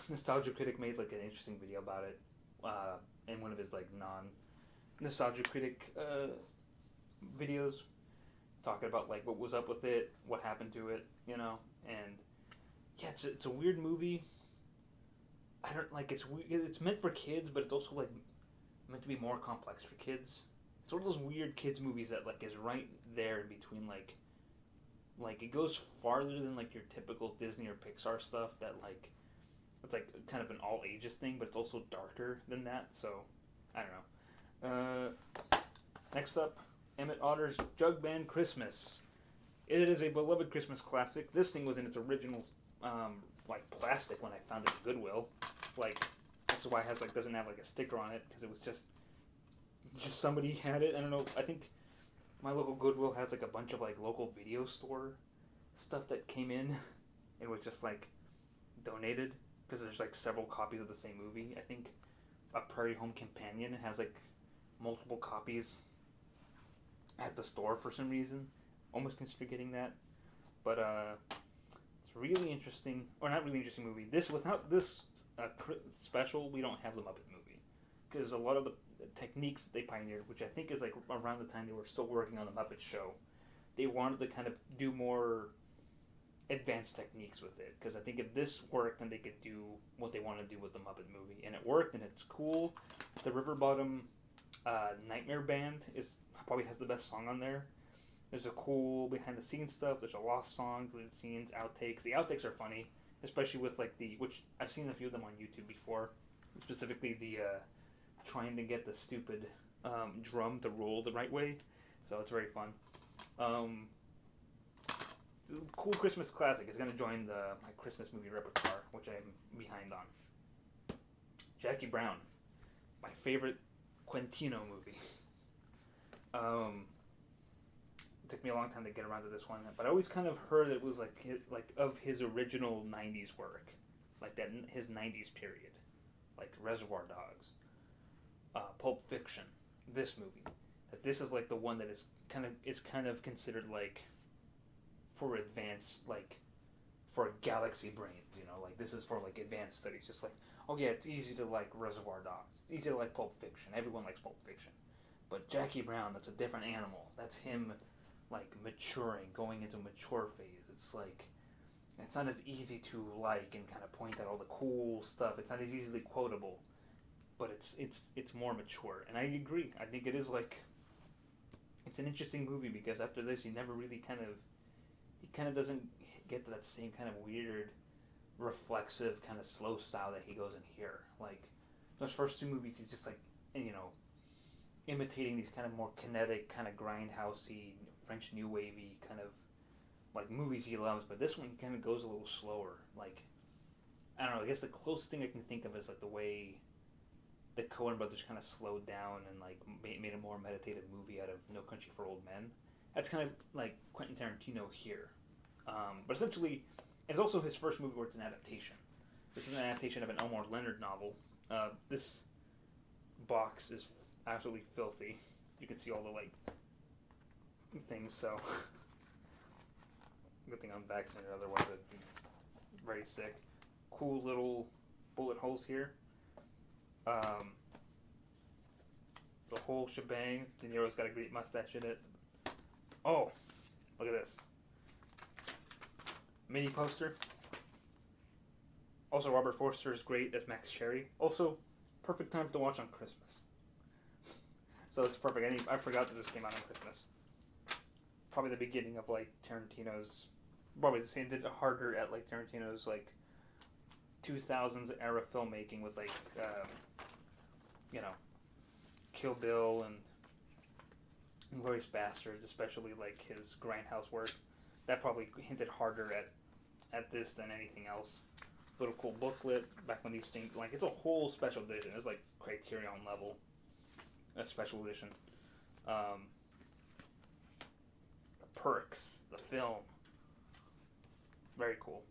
Nostalgia Critic made like an interesting video about it in one of his like non-Nostalgia Critic videos, talking about like what was up with it, what happened to it, you know, and yeah, it's a weird movie. I don't like it's meant for kids, but it's also like meant to be more complex for kids. It's one of those weird kids movies that like is right there in between like it goes farther than like your typical Disney or Pixar stuff that like it's like kind of an all ages thing, but it's also darker than that. So I don't know. Next up, Emmett Otter's Jug Band Christmas. It is a beloved Christmas classic. This thing was in its original like plastic when I found it at Goodwill. It's like this is why it has like doesn't have like a sticker on it because it was just somebody had it. I don't know. I think my local Goodwill has like a bunch of like local video store stuff that came in. It was just like donated because there's like several copies of the same movie. I think a Prairie Home Companion has like multiple copies at the store for some reason. Almost consider getting that, but it's really interesting, or not really interesting movie. Without this special, we don't have the Muppet movie because a lot of the techniques that they pioneered, which I think is like around the time they were still working on the Muppet Show, they wanted to kind of do more advanced techniques with it because I think if this worked, then they could do what they want to do with the Muppet movie, and it worked, and it's cool. The River Bottom Nightmare Band probably has the best song on there. There's a cool behind the scenes stuff. There's a lost song, deleted scenes, outtakes. The outtakes are funny, especially with like which I've seen a few of them on YouTube before. Specifically the trying to get the stupid drum to roll the right way. So it's very fun. It's a cool Christmas classic. It's gonna join my Christmas movie repertoire, which I'm behind on. Jackie Brown, my favorite Quentino movie. It took me a long time to get around to this one, but I always kind of heard it was like of his original '90s work, like that his '90s period, like Reservoir Dogs, Pulp Fiction, this movie. That this is like the one that is kind of considered like for advanced, like for galaxy brains, you know, like this is for like advanced studies. Just like, oh yeah, it's easy to like Reservoir Dogs, it's easy to like Pulp Fiction. Everyone likes Pulp Fiction, but Jackie Brown, that's a different animal. That's him. Like maturing, going into mature phase. It's like it's not as easy to like and kind of point out all the cool stuff. It's not as easily quotable, but it's more mature. And I agree. I think it is like it's an interesting movie because after this, he kind of doesn't get to that same kind of weird, reflexive kind of slow style that he goes in here. Like those first two movies, he's just like imitating these kind of more kinetic, kind of grindhousey, French new wavy kind of like movies he loves, but this one kind of goes a little slower. Like I don't know. I guess the closest thing I can think of is like the way the Coen brothers kind of slowed down and like made a more meditative movie out of No Country for Old Men. That's kind of like Quentin Tarantino here, but essentially, it's also his first movie where it's an adaptation. This is an adaptation of an Elmore Leonard novel. This box is absolutely filthy. You can see all the like things, so good thing I'm vaccinated, otherwise I'd be very sick. Cool little bullet holes here. The whole shebang. De Niro's got a great mustache in it. Oh, look at this. Mini poster. Also, Robert Forster is great as Max Sherry. Also, perfect time to watch on Christmas. So it's perfect. I forgot that this came out on Christmas. Probably the beginning of like Tarantino's. Probably the same. Did it harder at like Tarantino's like 2000s era filmmaking with like Kill Bill and Inglourious Basterds, especially like his grindhouse work. That probably hinted harder at this than anything else. Little cool booklet back when these things like it's a whole special edition. It's like Criterion level. A special edition. The Perks, the film. Very cool.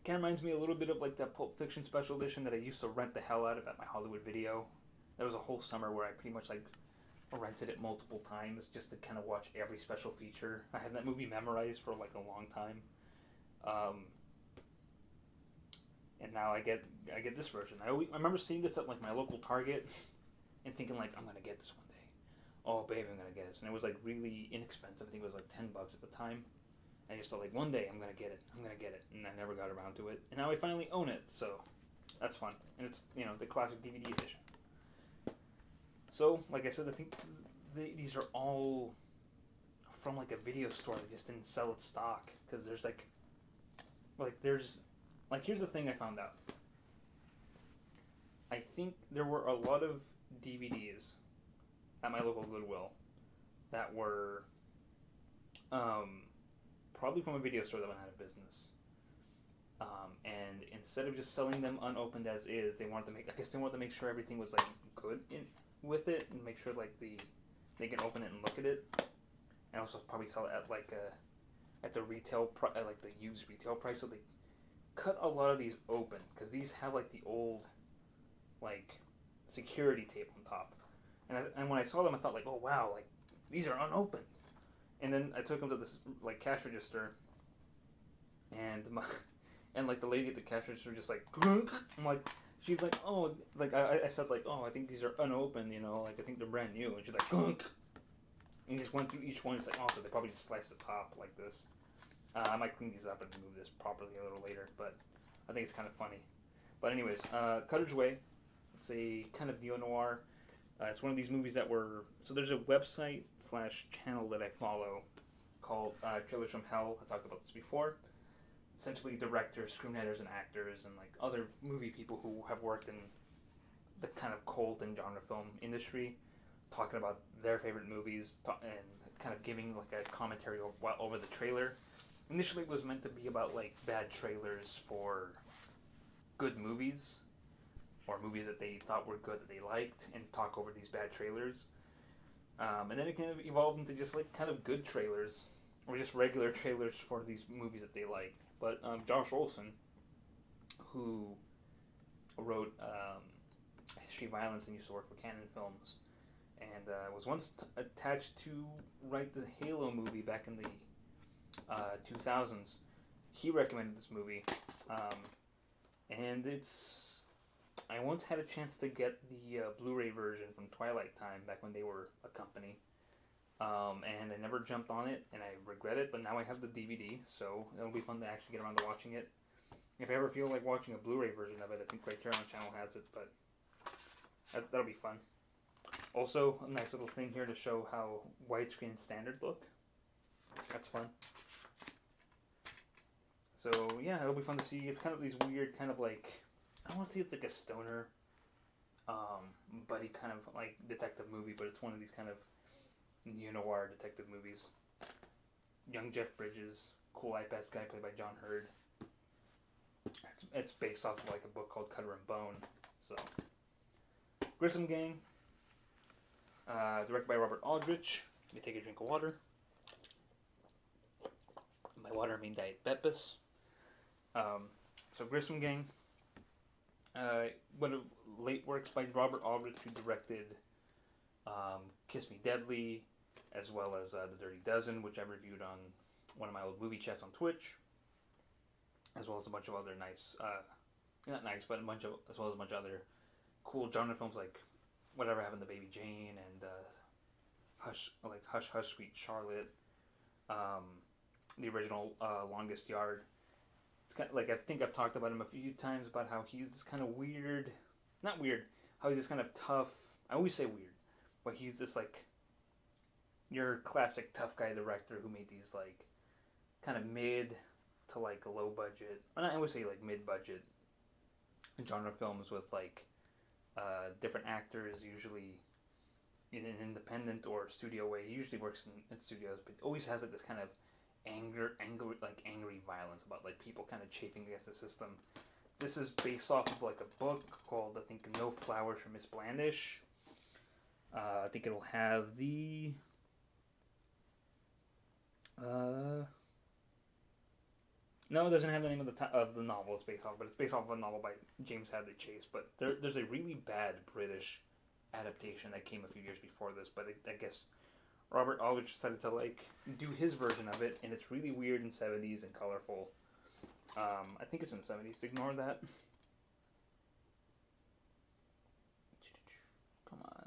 Kind of reminds me a little bit of like that Pulp Fiction special edition that I used to rent the hell out of at my Hollywood Video. There was a whole summer where I pretty much like rented it multiple times just to kind of watch every special feature. I had that movie memorized for like a long time. And now I get this version. I remember seeing this at like my local Target, and thinking like, I'm gonna get this one day. Oh, baby, I'm gonna get this. And it was like really inexpensive. I think it was like $10 at the time. I just thought like, one day I'm gonna get it. I'm gonna get it, and I never got around to it. And now I finally own it, so that's fun. And it's, you know, the classic DVD edition. So, like I said, I think these are all from like a video store that just didn't sell its stock, because there's here's the thing I found out. I think there were a lot of DVDs at my local Goodwill that were probably from a video store that went out of business. And instead of just selling them unopened as is, they wanted to make sure everything was like good with it, and make sure like they can open it and look at it, and also probably sell it at the retail like the used retail price. So they cut a lot of these open, because these have like the old like security tape on top, and when I saw them I thought like, oh wow, like these are unopened. And then I took them to this like cash register, and like the lady at the cash register just like, I'm like, she's like, oh, like I said like, oh, I think these are unopened, you know, like I think they're brand new. And she's like, and just went through each one. It's like, oh, so they probably just sliced the top like this. I might clean these up and move this properly a little later, but I think it's kind of funny. But anyways, Cutter's Way. It's a kind of neo-noir. It's one of these movies that were... So there's a website/channel that I follow called Trailers from Hell. I talked about this before. Essentially directors, screenwriters, and actors, and like other movie people who have worked in the kind of cult and genre film industry, talking about their favorite movies and kind of giving like a commentary over the trailer. Initially it was meant to be about like bad trailers for good movies, or movies that they thought were good that they liked, and talk over these bad trailers. And then it kind of evolved into just like kind of good trailers, or just regular trailers for these movies that they liked. But Josh Olson, who wrote History of Violence and used to work for Canon Films, and was once attached to write the Halo movie back in the 2000s, he recommended this movie. And I once had a chance to get the Blu-ray version from Twilight Time back when they were a company. And I never jumped on it, and I regret it, but now I have the DVD, so it'll be fun to actually get around to watching it. If I ever feel like watching a Blu-ray version of it, I think Criterion Channel has it, but that'll be fun. Also, a nice little thing here to show how widescreen and standard look. That's fun. So, yeah, it'll be fun to see. It's kind of these weird, kind of like, I don't want to say it's like a stoner, buddy kind of like detective movie, but it's one of these kind of neo-noir detective movies. Young Jeff Bridges, cool eye patch guy played by John Hurd. It's based off of like a book called Cutter and Bone. So, Grissom Gang, directed by Robert Aldrich. Let me take a drink of water. By water I mean Diet Beppis. So Grissom Gang, one of late works by Robert Aldrich, who directed Kiss Me Deadly, as well as The Dirty Dozen, which I reviewed on one of my old movie chats on Twitch, as well as a bunch of other nice, not nice, but as well as a bunch of other cool genre films like Whatever Happened to Baby Jane and Hush Hush Sweet Charlotte, the original Longest Yard. It's kind of like, I think I've talked about him a few times about how he's this kind of weird, not weird, how he's this kind of tough. I always say weird, but he's just like your classic tough guy director who made these like kind of mid to like low budget, I would say like mid budget genre films with like different actors, usually in an independent or studio way. He usually works in studios, but always has like this kind of angry violence about like people kind of chafing against the system. This is based off of like a book called, I think, No Flowers for Miss Blandish. I think it'll have the no, it doesn't have the name of the novel it's based off, but it's based off of a novel by James Hadley Chase. But there's a really bad British adaptation that came a few years before this, but I guess Robert Aldrich decided to like do his version of it, and it's really weird and 70s and colorful. I think it's in the 70s. Ignore that. Come on,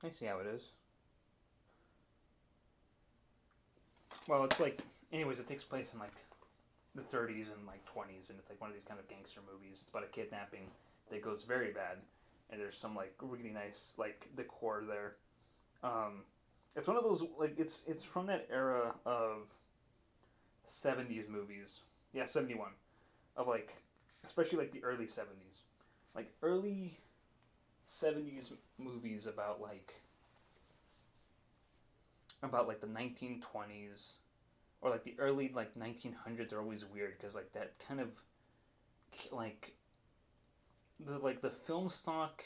I see how it is. Well, it's like, anyways, it takes place in like the 30s and like 20s, and it's like one of these kind of gangster movies. It's about a kidnapping that goes very bad, and there's some like really nice like decor there. It's one of those like it's from that era of 70s movies. Yeah, 71 of like especially like the early 70s. Like early 70s movies about like the 1920s or like the early like 1900s are always weird because like that kind of like the film stock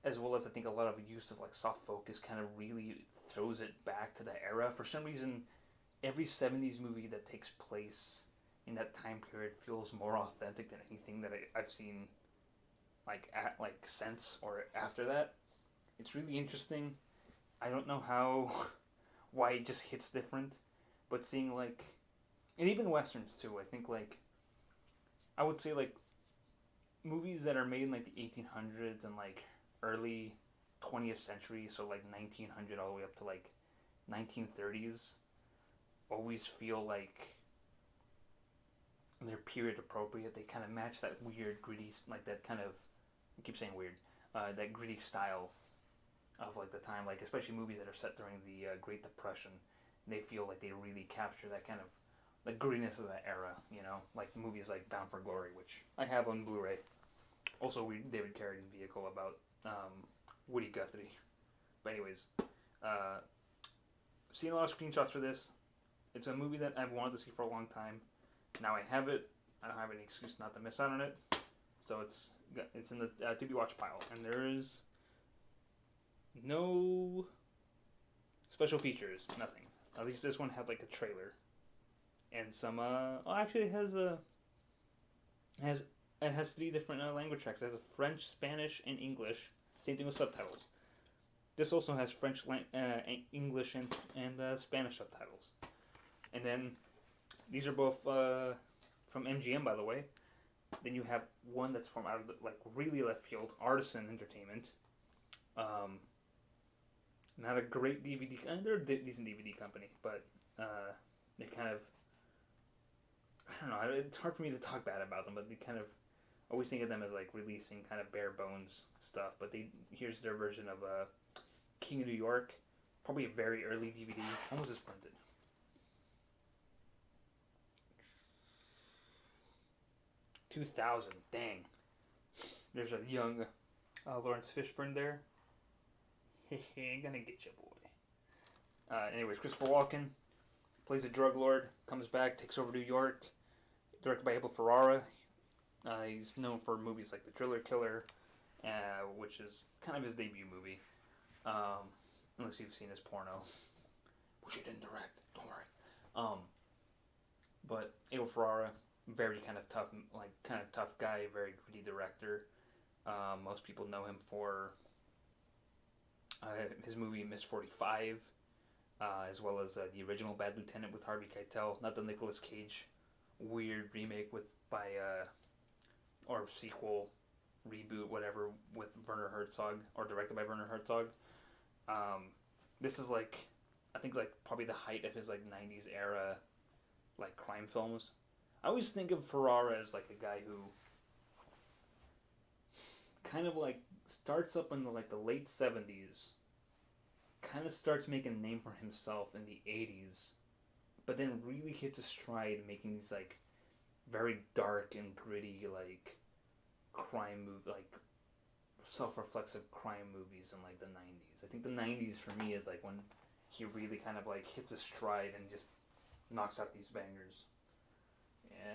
as well as I think a lot of use of like soft focus kind of really throws it back to that era. For some reason, every 70s movie that takes place in that time period feels more authentic than anything that I've seen like since or after that. It's really interesting. I don't know how why it just hits different, but seeing like and even westerns too. I think like I would say like movies that are made in like the 1800s and like early 20th century, so like 1900 all the way up to like 1930s, always feel like they're period appropriate. They kind of match that weird gritty like that kind of I keep saying weird that gritty style of like the time, like especially movies that are set during the Great Depression. They feel like they really capture that kind of the grittiness of that era, you know, like movies like Bound for Glory, which I have on Blu-ray. Also, David Carradine vehicle about Woody Guthrie. But anyways, seen a lot of screenshots for this. It's a movie that I've wanted to see for a long time. Now I have it. I don't have any excuse not to miss out on it. So it's in the to be watched pile, and there is no special features, nothing. At least this one had like a trailer and some. Actually, it has three different language tracks. It has a French, Spanish, and English. Same thing with subtitles. This also has French, English, and Spanish subtitles. And then these are both from MGM, by the way. Then you have one that's from out of the, like really left field, Artisan Entertainment. Not a great DVD. They're a decent DVD company, but they kind of I don't know. It's hard for me to talk bad about them, but they kind of always think of them as like releasing kind of bare bones stuff. But here's their version of King of New York, probably a very early DVD. When was this printed? 2000. Dang. There's a young Lawrence Fishburne there. Hehe, gonna get you, boy. Anyways, Christopher Walken plays a drug lord, comes back, takes over New York. Directed by Abel Ferrara. He's known for movies like The Driller Killer, which is kind of his debut movie. Unless you've seen his porno, which he didn't direct. Don't worry. But Abel Ferrara, very kind of tough guy, very gritty director. Most people know him for his movie Miss 45, as well as the original Bad Lieutenant with Harvey Keitel, not the Nicolas Cage weird remake or sequel, reboot, whatever, with Werner Herzog, or directed by Werner Herzog. This is like, I think like probably the height of his like 90s era, like crime films. I always think of Ferrara as like a guy who kind of like starts up in the late 70s, kind of starts making a name for himself in the 80s, but then really hits a stride making these like very dark and gritty like crime movie, like self-reflexive crime movies in like the 90s. I think the 90s for me is like when he really kind of like hits a stride and just knocks out these bangers.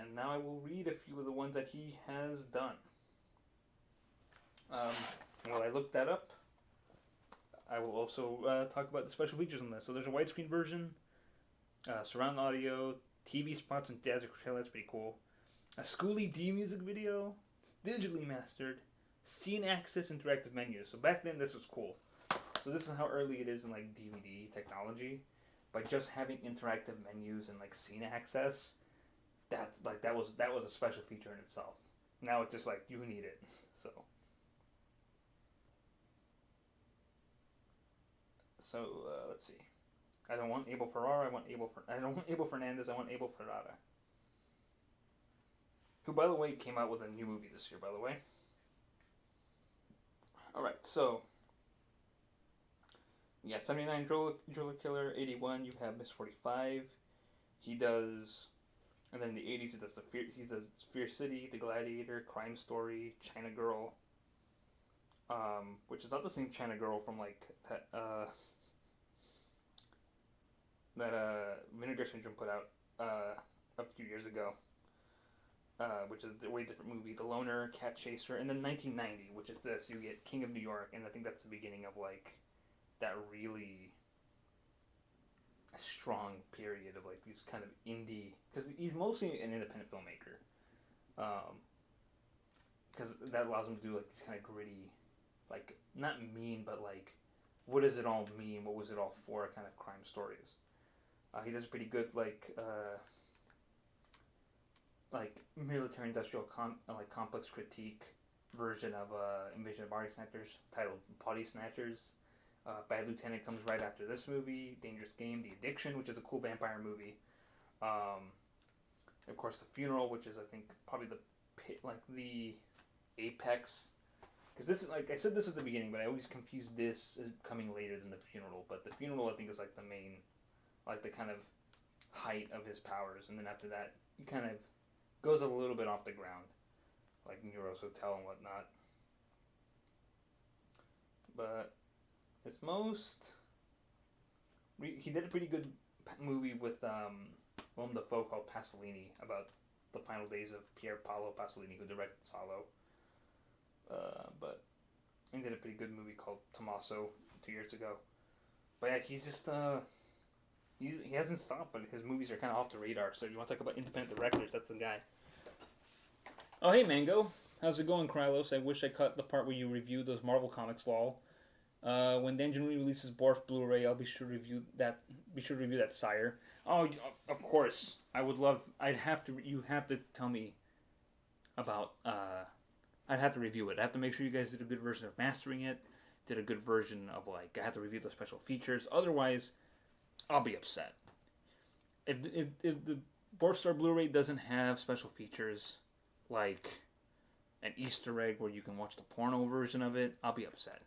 And now I will read a few of the ones that he has done. While I look that up, I will also talk about the special features on this. So there's a widescreen version, surround audio, TV spots and theatrical trailer. That's pretty cool. A Schoolie D music video. It's digitally mastered. Scene access interactive menus. So back then this was cool. So this is how early it is in like DVD technology. By just having interactive menus and like scene access, that's like that was a special feature in itself. Now it's just like you need it. So let's see. I don't want Abel Ferrara. I don't want Abel Fernandez. I want Abel Ferrara. Who, by the way, came out with a new movie this year, by the way. Alright, so... Yeah, 79, Driller Killer. 81, you have Miss 45. He does... And then in the 80s, he does Fear City, The Gladiator, Crime Story, China Girl. Which is not the same China Girl from, like, that Vinegar Syndrome put out a few years ago. Which is a way different movie. The Loner, Cat Chaser, and then 1990, which is this. You get King of New York, and I think that's the beginning of, like, that really strong period of, like, these kind of indie... Because he's mostly an independent filmmaker. Because that allows him to do, like, these kind of gritty, like, not mean, but, like, what does it all mean? What was it all for? Kind of crime stories. He does a pretty good, like military-industrial complex critique version of Invasion of Body Snatchers titled Body Snatchers. Bad Lieutenant comes right after this movie. Dangerous Game, The Addiction, which is a cool vampire movie. Of course, The Funeral, which is, I think, probably the apex. Because this is, like I said, this is the beginning, but I always confuse this as coming later than The Funeral. But The Funeral, I think, is, like, the main, like, the kind of height of his powers. And then after that, he kind of goes a little bit off the ground, like Nero's Hotel and whatnot. But his most... He did a pretty good movie with Willem Dafoe called Pasolini, about the final days of Pier Paolo Pasolini, who directed Salo. But he did a pretty good movie called Tommaso 2 years ago. But yeah, he's just... he hasn't stopped, but his movies are kind of off the radar. So if you want to talk about independent directors, that's the guy. Oh, hey, Mango. How's it going, Krylos? I wish I cut the part where you reviewed those Marvel comics, lol. When Danjin releases Borf Blu-ray, I'll be sure to review that. Sire. Oh, of course. You have to tell me about. I'd have to review it. I have to make sure you guys did a good version of mastering it. Did a good version of, like, I have to review the special features. Otherwise, I'll be upset. If the Borf Star Blu-ray doesn't have special features, like an Easter egg where you can watch the porno version of it, I'll be upset.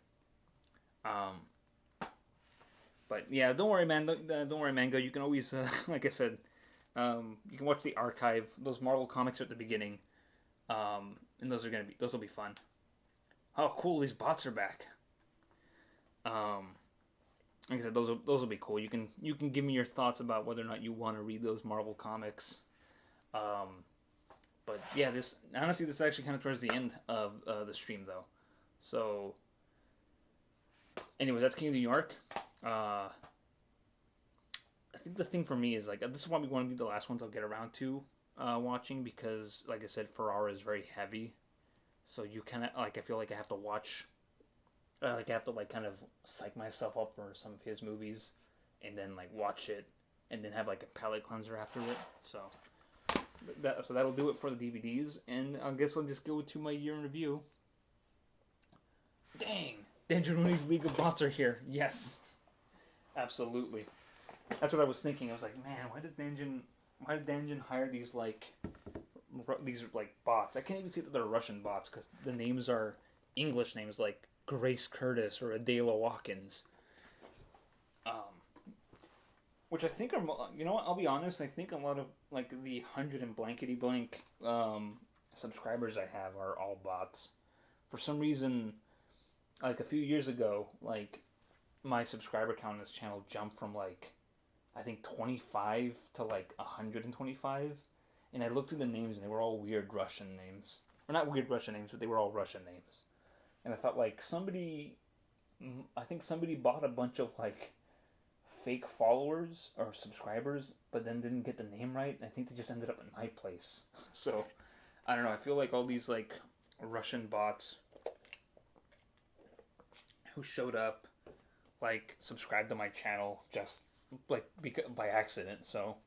But yeah, don't worry, man. Don't worry, Mango. You can always, like I said, you can watch the archive. Those Marvel comics are at the beginning, and those will be fun. Oh, cool! These bots are back. Like I said, those will be cool. You can give me your thoughts about whether or not you want to read those Marvel comics. But yeah, this is actually kind of towards the end of the stream, though. So, anyways, that's King of New York. I think the thing for me is, like, this is probably one of the last ones I'll get around to watching, because, like I said, Ferrara is very heavy. So you kind of, like, I feel like I have to watch, like, I have to, like, kind of psych myself up for some of his movies, and then, like, watch it, and then have, like, a palate cleanser after it. So that'll do it for the DVDs, and I guess I'll just go to my year in review. Dang! Dangeroni's League of Bots are here. Yes. Absolutely. That's what I was thinking. I was like, man, why did Danjin hire these bots? I can't even say that they're Russian bots, because the names are English names, like Grace Curtis or Adela Watkins. Which I think are, you know what, I'll be honest, I think a lot of, like, the 100 and blankety blank subscribers I have are all bots. For some reason, like, a few years ago, like, my subscriber count on this channel jumped from, like, I think 25 to, like, 125, and I looked at the names, and they were all weird Russian names. Or not weird Russian names, but they were all Russian names. And I thought, like, I think somebody bought a bunch of, like, fake followers or subscribers, but then didn't get the name right. I think they just ended up in my place. So, I don't know, I feel like all these, like, Russian bots who showed up, like, subscribed to my channel just, like, by accident. So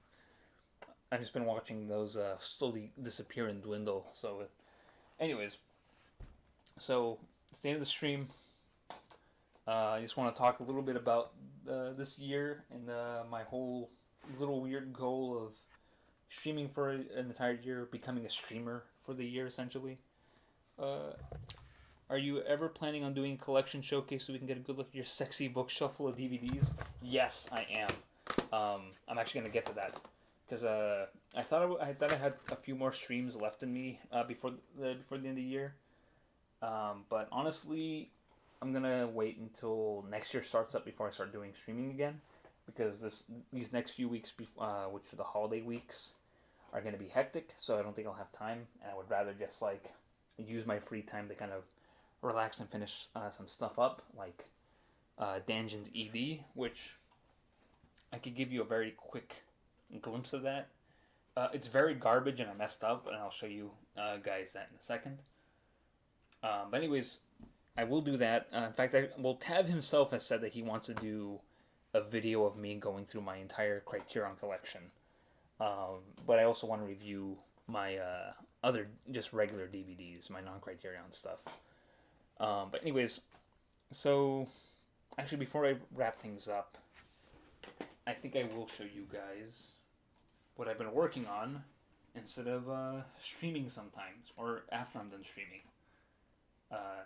I've just been watching those slowly disappear and dwindle. So anyways, so it's the end of the stream. I just want to talk a little bit about this year and my whole little weird goal of streaming for an entire year, becoming a streamer for the year essentially. Uh, are you ever planning on doing a collection showcase so we can get a good look at your sexy bookshelf full of DVDs? Yes, I am. I'm actually gonna get to that because I thought I had a few more streams left in me before the end of the year. But honestly, I'm gonna wait until next year starts up before I start doing streaming again, because these next few weeks, which are the holiday weeks, are gonna be hectic. So I don't think I'll have time, and I would rather just like use my free time to kind of relax and finish some stuff up, like Dungeons ED, which I could give you a very quick glimpse of that. It's very garbage and I messed up, and I'll show you guys that in a second. But anyways, I will do that. In fact, Tav himself has said that he wants to do a video of me going through my entire Criterion collection. But I also want to review my other just regular DVDs, my non-Criterion stuff. But anyways, so actually before I wrap things up, I think I will show you guys what I've been working on instead of streaming sometimes, or after I'm done streaming.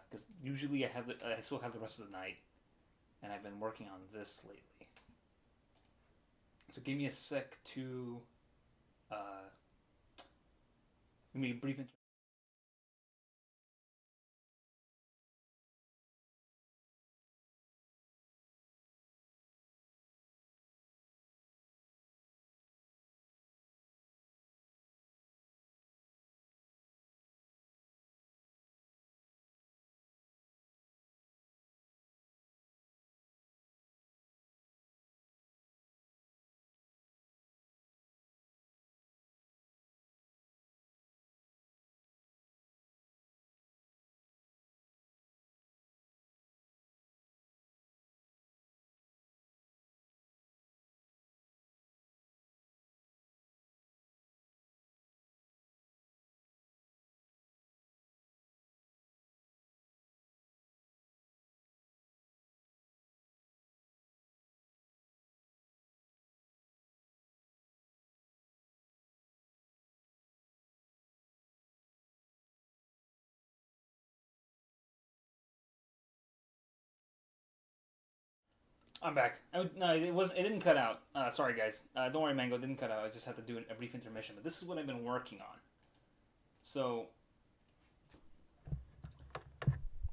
Because usually I still have the rest of the night, and I've been working on this lately. So give me a sec to give me a brief. I'm back. No, it was. It didn't cut out. Sorry, guys. Don't worry, Mango. It didn't cut out. I just had to do a brief intermission. But this is what I've been working on. So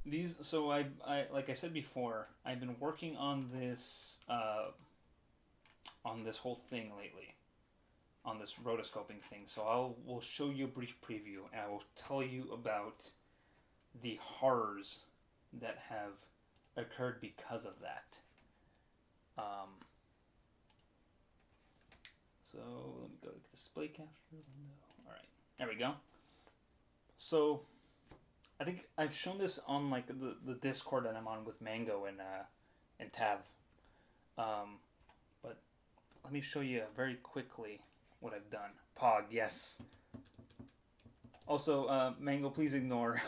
these. So I like I said before, I've been working on this whole thing lately, on this rotoscoping thing. So will show you a brief preview, and I will tell you about the horrors that have occurred because of that. So let me go to display capture window. All right, there we go. So I think I've shown this on like the Discord that I'm on with Mango and Tav. But let me show you very quickly what I've done. Pog, yes. Also, Mango, please ignore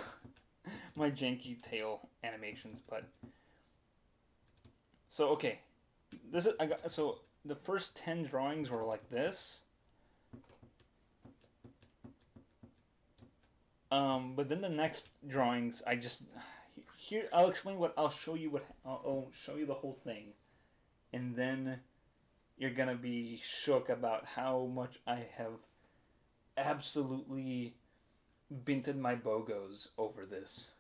my janky tail animations. But so okay, so the first 10 drawings were like this. But then the next drawings, I'll show you I'll show you the whole thing, and then you're gonna be shook about how much I have absolutely binted my bogos over this.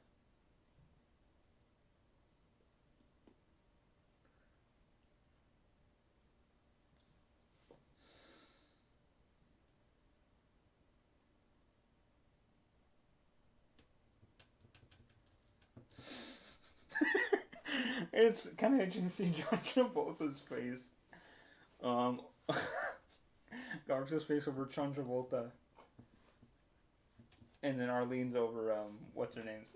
It's kind of interesting to see John Travolta's face. Garf's face over John Travolta. And then Arlene's over, what's her name's?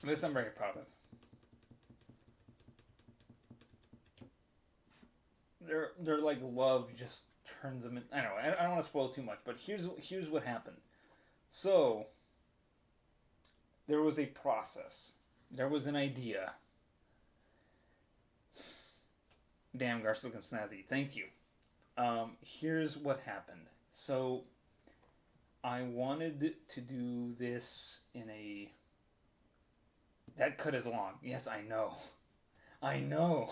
This I'm very proud of. They're like love just turns them in. I don't know. I don't want to spoil too much, but here's what happened. So there was a process. There was an idea. Damn, Gar's looking snazzy. Thank you. Here's what happened. So, I wanted to do this in a... That cut is long. Yes, I know. I know.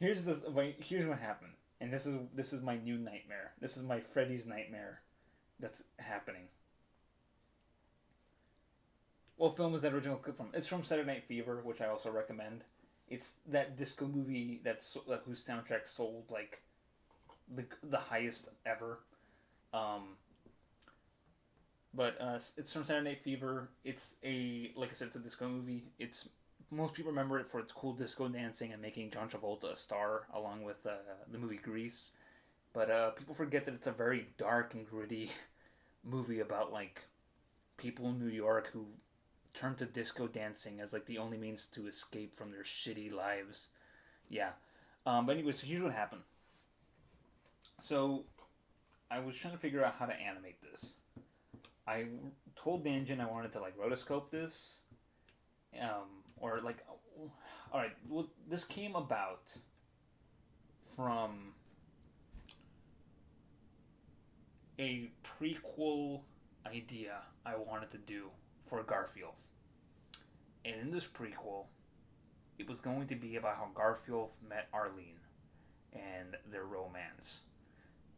Here's what happened. And this is my new nightmare. This is my Freddy's nightmare that's happening. What film is that original clip from? It's from Saturday Night Fever, which I also recommend. It's that disco movie whose soundtrack sold like the highest ever. But it's from Saturday Night Fever. It's like I said, it's a disco movie. Most people remember it for its cool disco dancing and making John Travolta a star, along with the movie Grease. But people forget that it's a very dark and gritty movie about like people in New York who turn to disco dancing as like the only means to escape from their shitty lives. Yeah. But anyway, so here's what happened. So I was trying to figure out how to animate this. I told Danjin I wanted to like rotoscope this, or like, all right. Well, this came about from a prequel idea I wanted to do for Garfield, and in this prequel, it was going to be about how Garfield met Arlene and their romance,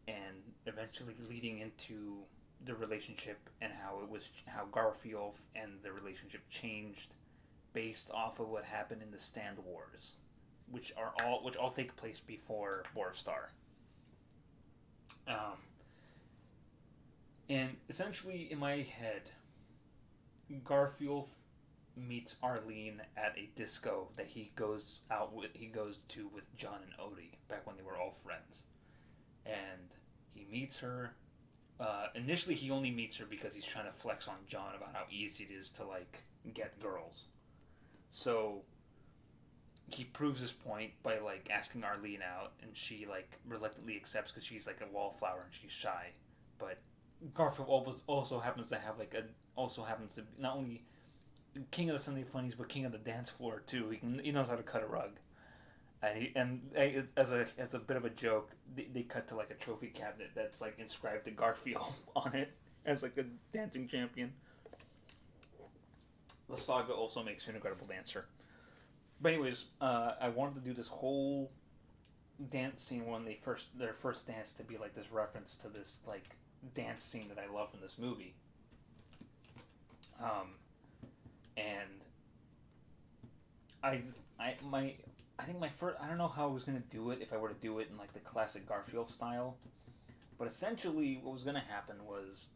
and eventually leading into the relationship and how Garfield and the relationship changed based off of what happened in the Stand Wars, which all take place before Borstar. And essentially in my head, Garfield meets Arlene at a disco that he goes to with John and Odie back when they were all friends, and he meets her. Initially, he only meets her because he's trying to flex on John about how easy it is to like get girls. So he proves his point by like asking Arlene out, and she like reluctantly accepts because she's like a wallflower and she's shy. But Garfield also happens to be not only king of the Sunday funnies but king of the dance floor too. He knows how to cut a rug. As a bit of a joke, they cut to like a trophy cabinet that's like inscribed to Garfield on it as like a dancing champion. The saga also makes her an incredible dancer. But anyways, I wanted to do this whole dance scene when their first dance to be like this reference to this like dance scene that I love from this movie. And I think my first... I don't know how I was going to do it if I were to do it in like the classic Garfield style. But essentially what was going to happen was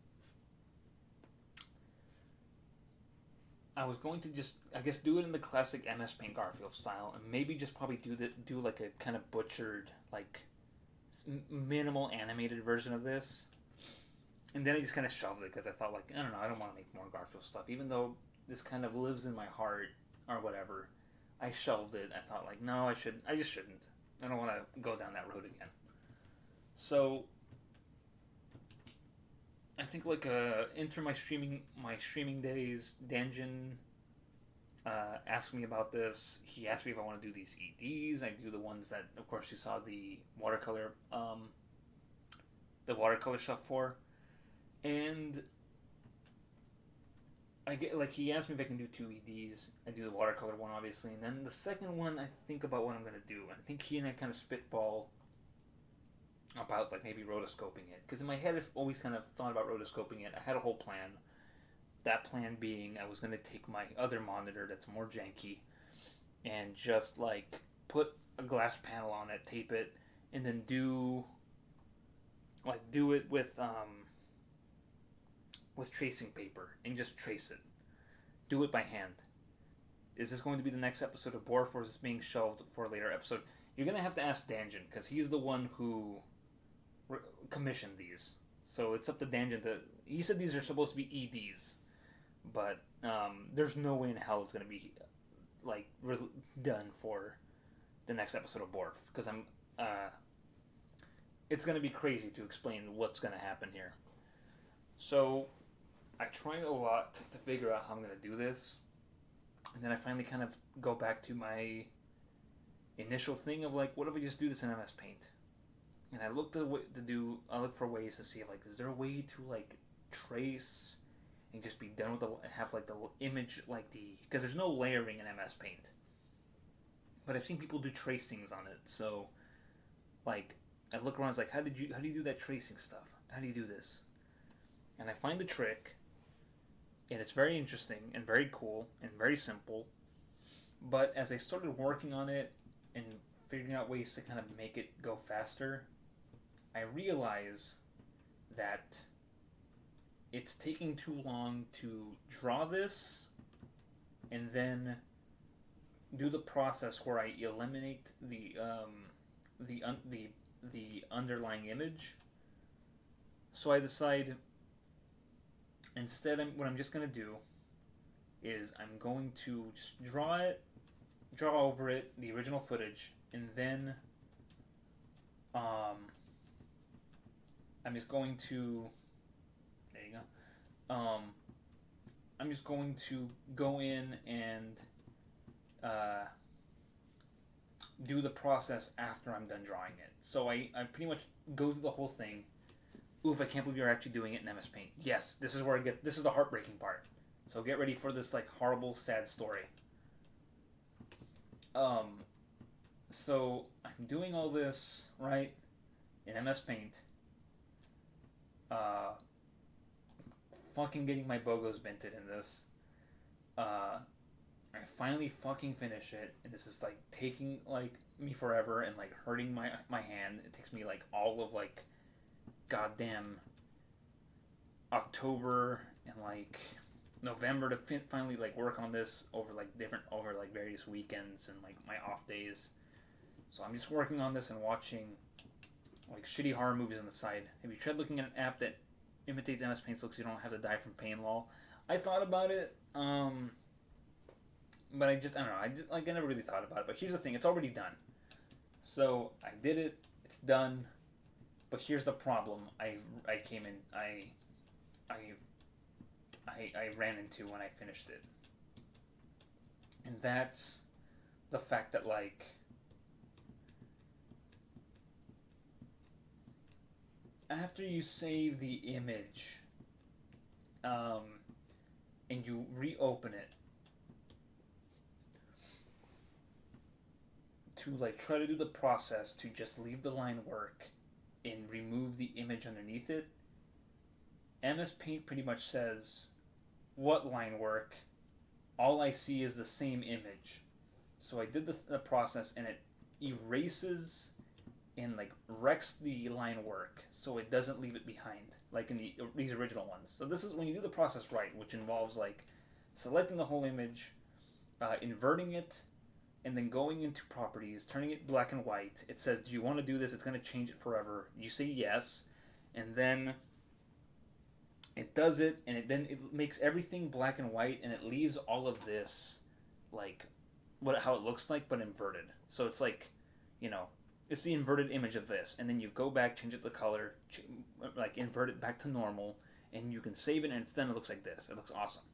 I was going to just, I guess, do it in the classic MS Paint Garfield style, and maybe just probably do like a kind of butchered, like minimal animated version of this. And then I just kind of shelved it because I thought like, I don't know, I don't want to make more Garfield stuff, even though this kind of lives in my heart or whatever. I shelved it. I thought like, no, I just shouldn't. I don't want to go down that road again. So I think like enter my streaming days, Danjin asked me about this. He asked me if I want to do these EDs. I do the ones that, of course, you saw the watercolor stuff for, and I get like he asked me if I can do 2 EDs. I do the watercolor one, obviously, and then the second one I think about what I'm gonna do. I think he and I kind of spitball about like maybe rotoscoping it, because in my head I've always kind of thought about rotoscoping it. I had a whole plan. That plan being I was gonna take my other monitor that's more janky and just like put a glass panel on it, tape it, and then do it with tracing paper and just trace it. Do it by hand. Is this going to be the next episode of Borf, or is this being shelved for a later episode? You're going to have to ask Danjin, because he's the one who commissioned these. So it's up to Danjin to... He said these are supposed to be EDs, but there's no way in hell it's going to be like done for the next episode of Borf, because it's going to be crazy to explain what's going to happen here. So I tried a lot to figure out how I'm going to do this. And then I finally kind of go back to my initial thing of like, what if I just do this in MS Paint? And I looked I look for ways to see like, is there a way to like trace and just be done with have like the image like because there's no layering in MS Paint. But I've seen people do tracings on it, so like I look around, it's like, how do you do that tracing stuff? How do you do this? And I find the trick, and it's very interesting and very cool and very simple. But as I started working on it and figuring out ways to kind of make it go faster, I realize that it's taking too long to draw this and then do the process where I eliminate the underlying image. So I decide instead what I'm just going to do is I'm going to just draw over it, the original footage, and then I'm just going to, there you go, I'm just going to go in and do the process after I'm done drawing it. So I pretty much go through the whole thing. Oof, I can't believe you're actually doing it in MS Paint. Yes, this is where this is the heartbreaking part. So get ready for this like horrible, sad story. So I'm doing all this, right, in MS Paint. Fucking getting my bogos minted in this. I finally fucking finish it, and this is like taking like me forever and like hurting my hand. It takes me like all of like goddamn October and like November to finally like work on this over like various weekends and like my off days. So I'm just working on this and watching like shitty horror movies on the side. Have you tried looking at an app that imitates MS Paint so you don't have to die from pain? Lol. I thought about it, but I don't know. I never really thought about it. But here's the thing: it's already done. So I did it. It's done. But here's the problem. I ran into when I finished it, and that's the fact that like after you save the image, and you reopen it to like try to do the process to just leave the line work and remove the image underneath it, MS Paint pretty much says, what line work? All I see is the same image. So I did the process and it erases and like wrecks the line work so it doesn't leave it behind like in these original ones. So this is when you do the process right, which involves like selecting the whole image, inverting it, and then going into properties, turning it black and white. It says, do you want to do this? It's going to change it forever. You say yes, and then it does it, and then it makes everything black and white, and it leaves all of this like how it looks like, but inverted. So it's like, it's the inverted image of this, and then you go back, change it to color, like invert it back to normal, and you can save it, and it's done. It looks like this. It looks awesome.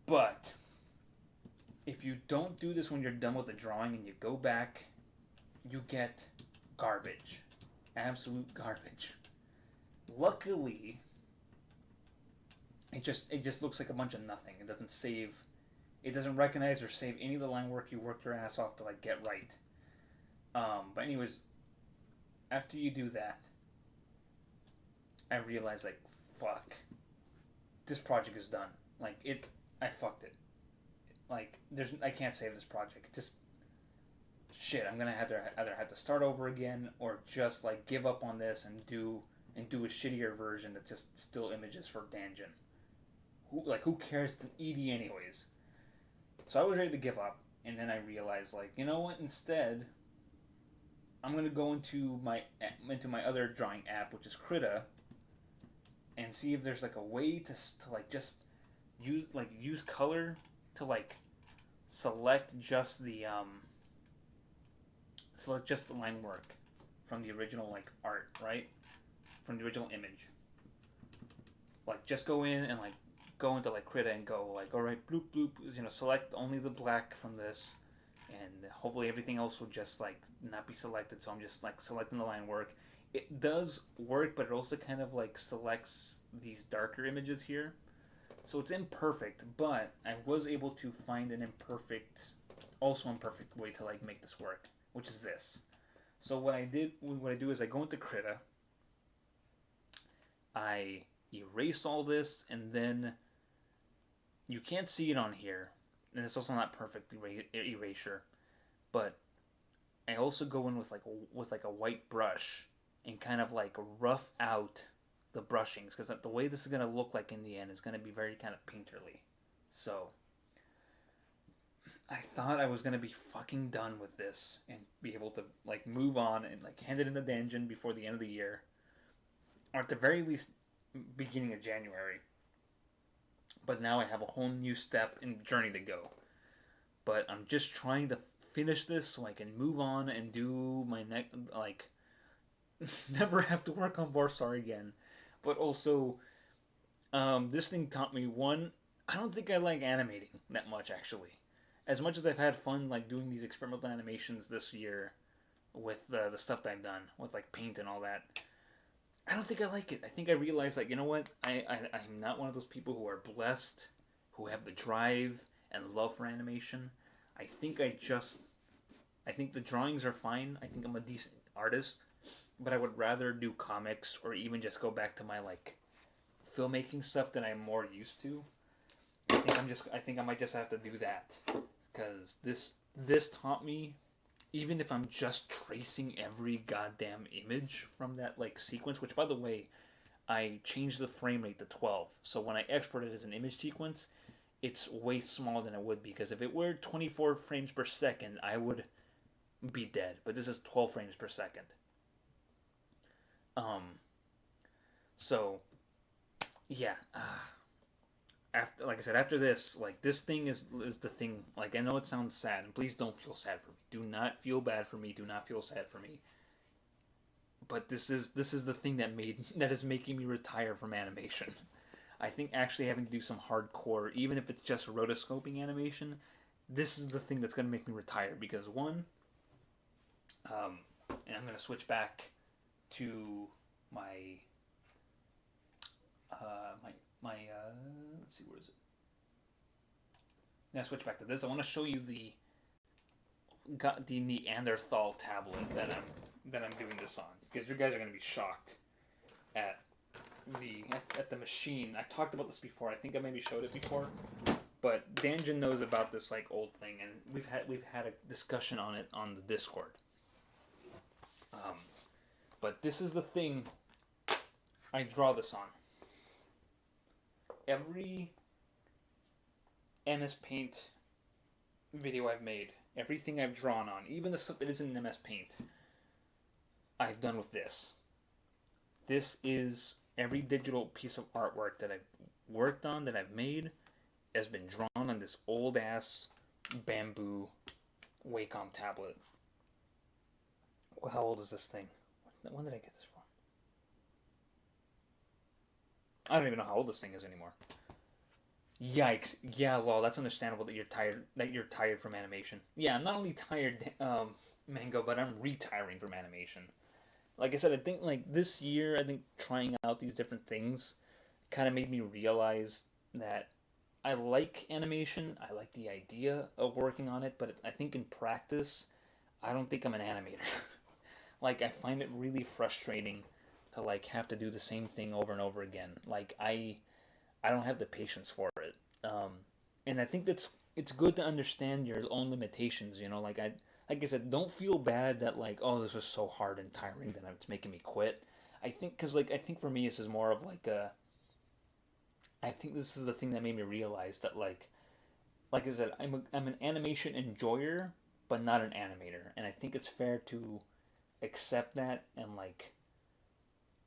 But if you don't do this when you're done with the drawing and you go back, you get garbage. Absolute garbage. Luckily, it just looks like a bunch of nothing. It doesn't save, it doesn't recognize or save any of the line work you worked your ass off to like get right. But anyways, after you do that, I realized like, fuck, this project is done. Like I fucked it. Like I can't save this project. Just shit. I'm gonna either have to start over again or just like give up on this and do a shittier version that just still images for Danjin. Who cares? It's an ED anyways. So I was ready to give up, and then I realized like, you know what? Instead, I'm gonna go into my other drawing app, which is Krita, and see if there's like a way to like just use color to like select just the line work from the original like art, right? From the original image. like just go in and like go into like Krita and go like, all right, bloop bloop, select only the black from this, and hopefully everything else will just like not be selected. So I'm just like selecting the line work. It does work, but it also kind of like selects these darker images here. So it's imperfect, but I was able to find an also imperfect way to like make this work, which is this. So what I do is I go into Krita, I erase all this, and then you can't see it on here, and it's also not perfect erasure, but I also go in with like a white brush and kind of like rough out the brushings, because the way this is gonna look like in the end is gonna be very kind of painterly. So I thought I was gonna be fucking done with this and be able to like move on and like hand it in the dungeon before the end of the year, or at the very least beginning of January. But now I have a whole new step in the journey to go. But I'm just trying to finish this so I can move on and do my next, like, never have to work on Varsar again. But also, this thing taught me one, I don't think I like animating that much, actually. As much as I've had fun like doing these experimental animations this year with the stuff that I've done with like paint and all that, I don't think I like it. I think I realized like, you know what, I'm not one of those people who are blessed, who have the drive and love for animation. I think the drawings are fine. I think I'm a decent artist, but I would rather do comics or even just go back to my like filmmaking stuff that I'm more used to. I think I might just have to do that, because this taught me, even if I'm just tracing every goddamn image from that like sequence, which by the way, I changed the frame rate to 12. So when I export it as an image sequence, it's way smaller than it would be, because if it were 24 frames per second, I would be dead. But this is 12 frames per second. So yeah, after, like I said, after this, like this thing is the thing. Like I know it sounds sad, and please don't feel sad for me. Do not feel bad for me. Do not feel sad for me. But this is the thing that is making me retire from animation. I think actually having to do some hardcore, even if it's just rotoscoping animation, this is the thing that's going to make me retire, because one, and I'm going to switch back to my let's see, where is it? Now switch back to this. I want to show you the Neanderthal tablet that I'm doing this on, because you guys are going to be shocked at the machine. I talked about this before. I think I maybe showed it before, but Danjin knows about this like old thing, and we've had a discussion on it on the Discord. But this is the thing I draw this on. Every MS Paint video I've made, everything I've drawn on, even the stuff that isn't in MS Paint, I've done with this. This is every digital piece of artwork that I've worked on, that I've made, has been drawn on this old ass bamboo Wacom tablet. Well, how old is this thing? When did I get this from? I don't even know how old this thing is anymore. Yikes! Yeah, lol. That's understandable that you're tired. That you're tired from animation. Yeah, I'm not only tired, Mango, but I'm retiring from animation. Like I said, I think like this year, I think trying out these different things kind of made me realize that I like animation. I like the idea of working on it, but I think in practice, I don't think I'm an animator. Like I find it really frustrating to like have to do the same thing over and over again. Like I don't have the patience for it. And I think it's good to understand your own limitations. Like I said, don't feel bad that like, oh, this was so hard and tiring that it's making me quit. I think I think for me this is more of like I think this is the thing that made me realize that like I said, I'm an animation enjoyer, but not an animator, and I think it's fair to accept that and like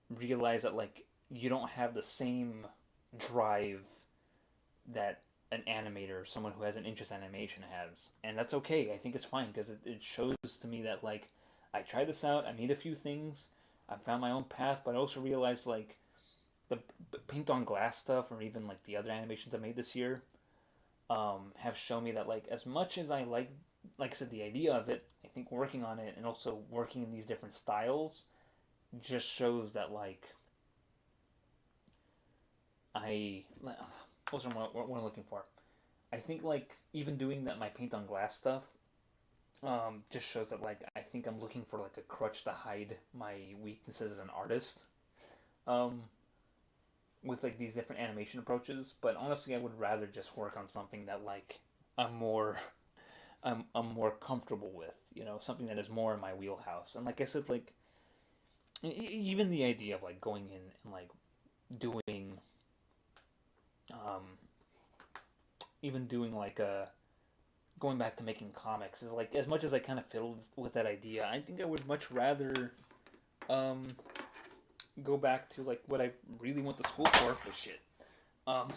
realize that like you don't have the same drive that an animator, someone who has an interest in animation, has, and that's okay. I think it's fine, because it shows to me that like I tried this out, I made a few things, I found my own path, but I also realized like the paint on glass stuff, or even like the other animations I made this year, have shown me that like as much as I like I said, the idea of it, I think working on it and also working in these different styles just shows that like I what's what I'm looking for. I think like even doing that my paint on glass stuff just shows that like I think I'm looking for like a crutch to hide my weaknesses as an artist. Um, with like these different animation approaches, but honestly, I would rather just work on something that like I'm more I'm more comfortable with, something that is more in my wheelhouse. And like I said, like even the idea of like going in and like doing um even doing like a going back to making comics is like as much as I kind of fiddled with that idea, I think I would much rather um go back to like what I really went to school for. Oh shit. Um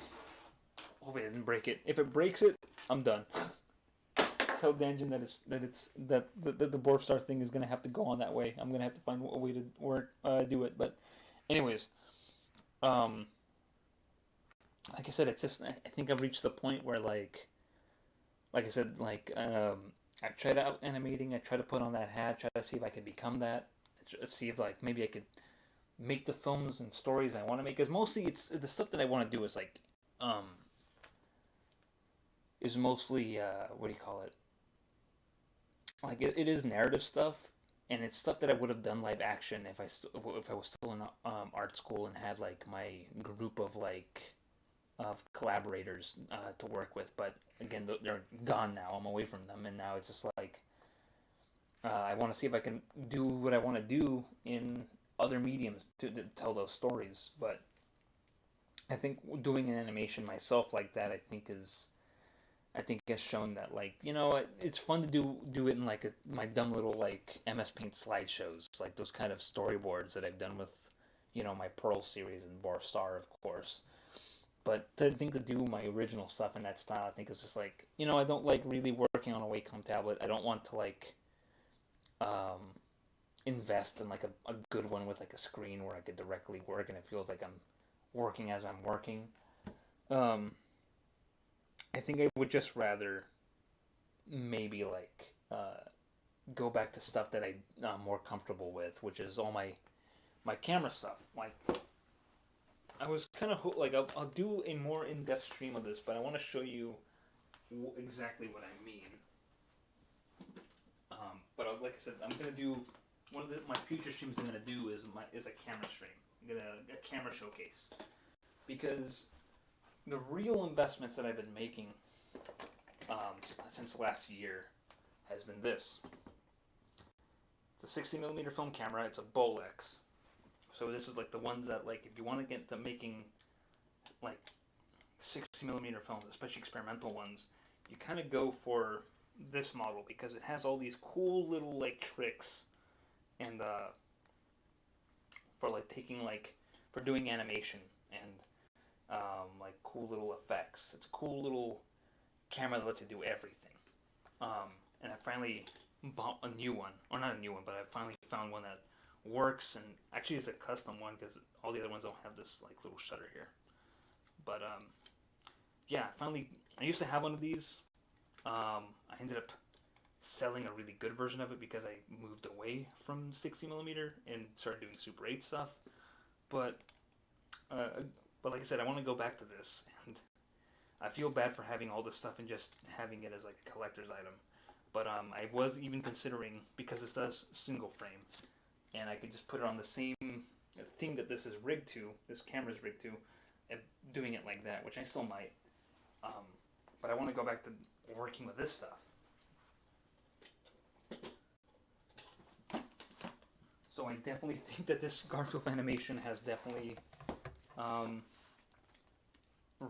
hopefully I didn't break it. If it breaks it, I'm done. Tell Danjin that the Borf Star thing is gonna have to go on that way. I'm gonna have to find a way to work do it. But anyways, um, like I said, it's just I think I've reached the point where like I said, I tried out animating. I try to put on that hat. Try to see if I could become that. See if like maybe I could make the films and stories I want to make. Because mostly it's the stuff that I want to do is like um is mostly what do you call it? Like it is narrative stuff, and it's stuff that I would have done live action if I was still in art school and had like my group of like of collaborators to work with. But again, they're gone now. I'm away from them, and now it's just like I want to see if I can do what I want to do in other mediums to tell those stories. But I think doing an animation myself like that, I think has shown that like it's fun to do it in like my dumb little like MS Paint slideshows, like those kind of storyboards that I've done with my Pearl series and Bar Star, of course. But I think to do my original stuff in that style, I think is just like I don't like really working on a Wacom tablet. I don't want to like um, invest in like a good one with like a screen where I could directly work and it feels like I'm working as I'm working. Um, I think I would just rather maybe like go back to stuff that I'm more comfortable with, which is all my camera stuff. Like I was kind of like I'll do a more in depth stream of this, but I want to show you exactly what I mean. But like I said, I'm gonna do one of my future streams. I'm gonna do is a camera stream. I'm gonna a camera showcase because the real investments that I've been making since last year has been this. It's a 60 millimeter film camera. It's a Bolex. So this is like the ones that like if you want to get to making like 60 millimeter films, especially experimental ones, you kind of go for this model because it has all these cool little like tricks and for like taking like for doing animation and like cool little effects. It's a cool little camera that lets you do everything. And I finally bought a new one, or not a new one, but I finally found one that works, and actually it's a custom one because all the other ones don't have this like little shutter here. But yeah, finally, I used to have one of these. I ended up selling a really good version of it because I moved away from 60 millimeter and started doing Super 8 stuff. But but like I said, I want to go back to this, and I feel bad for having all this stuff and just having it as like a collector's item. But I was even considering, because this does single frame, and I could just put it on the same thing that this is rigged to, this camera's rigged to, and doing it like that, which I still might. But I want to go back to working with this stuff. So I definitely think that this Garfield animation has definitely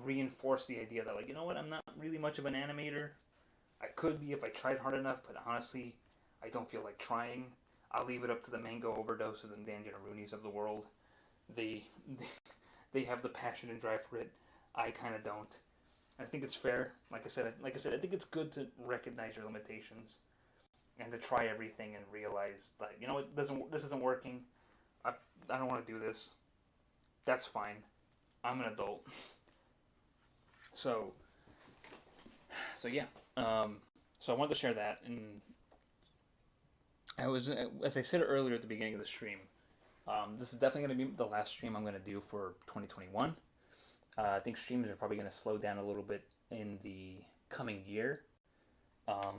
reinforced the idea that, like, you know what, I'm not really much of an animator. I could be if I tried hard enough, but honestly, I don't feel like trying. I'll leave it up to the Mango Overdoses and Dan Gennarunis of the world. They, they have the passion and drive for it. I kind of don't. I think it's fair. Like I said, I think it's good to recognize your limitations and to try everything and realize that this isn't working. I don't want to do this. That's fine. I'm an adult. So, yeah. So I wanted to share that, and as I said earlier at the beginning of the stream, this is definitely going to be the last stream I'm going to do for 2021. I think streams are probably going to slow down a little bit in the coming year.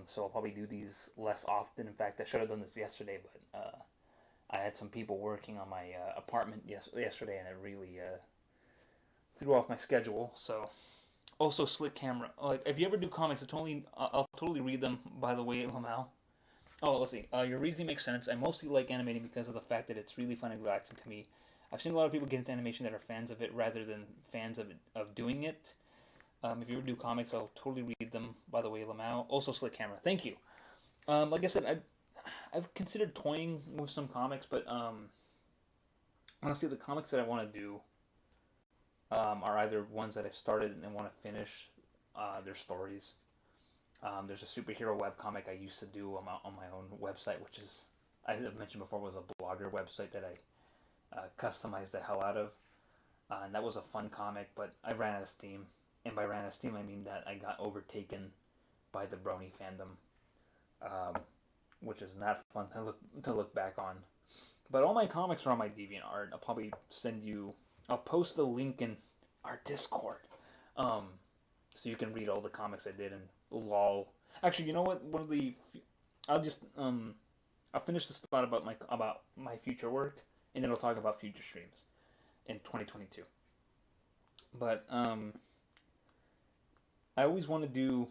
So I'll probably do these less often. In fact, I should have done this yesterday, but I had some people working on my apartment yesterday, and it really threw off my schedule. So also slick camera. Like if you ever do comics, I'll totally read them. By the way, Lamau. Oh, let's see. Your reasoning makes sense. I mostly like animating because of the fact that it's really fun and relaxing to me. I've seen a lot of people get into animation that are fans of it rather than fans of doing it. If you ever do comics, I'll totally read them. By the way, Lamau. Also, slick camera. Thank you. Like I said, I've considered toying with some comics, but honestly, the comics that I want to do are either ones that I've started and want to finish their stories. There's a superhero webcomic I used to do on my own website, which is, I mentioned before, was a blogger website that I customized the hell out of. And that was a fun comic, but I ran out of steam. And by ran out of steam, I mean that I got overtaken by the Brony fandom, which is not fun to look back on. But all my comics are on my DeviantArt. I'll post the link in our Discord, so you can read all the comics I did. And lol. Actually, you know what? I'll finish this thought about my future work, and then I'll talk about future streams in 2022. But I always want to do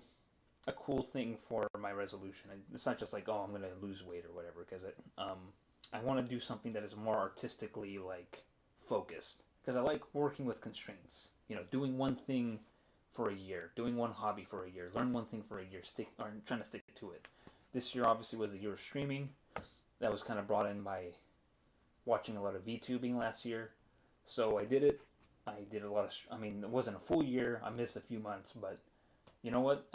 a cool thing for my resolution. It's not just like, oh, I'm gonna lose weight or whatever, because I want to do something that is more artistically like focused, because I like working with constraints. Doing one thing for a year, doing one hobby for a year, learn one thing for a year, trying to stick to it. This year obviously was the year of streaming. That was kind of brought in by watching a lot of VTubing last year. So I did it. I did a lot of, it wasn't a full year. I missed a few months, but you know what?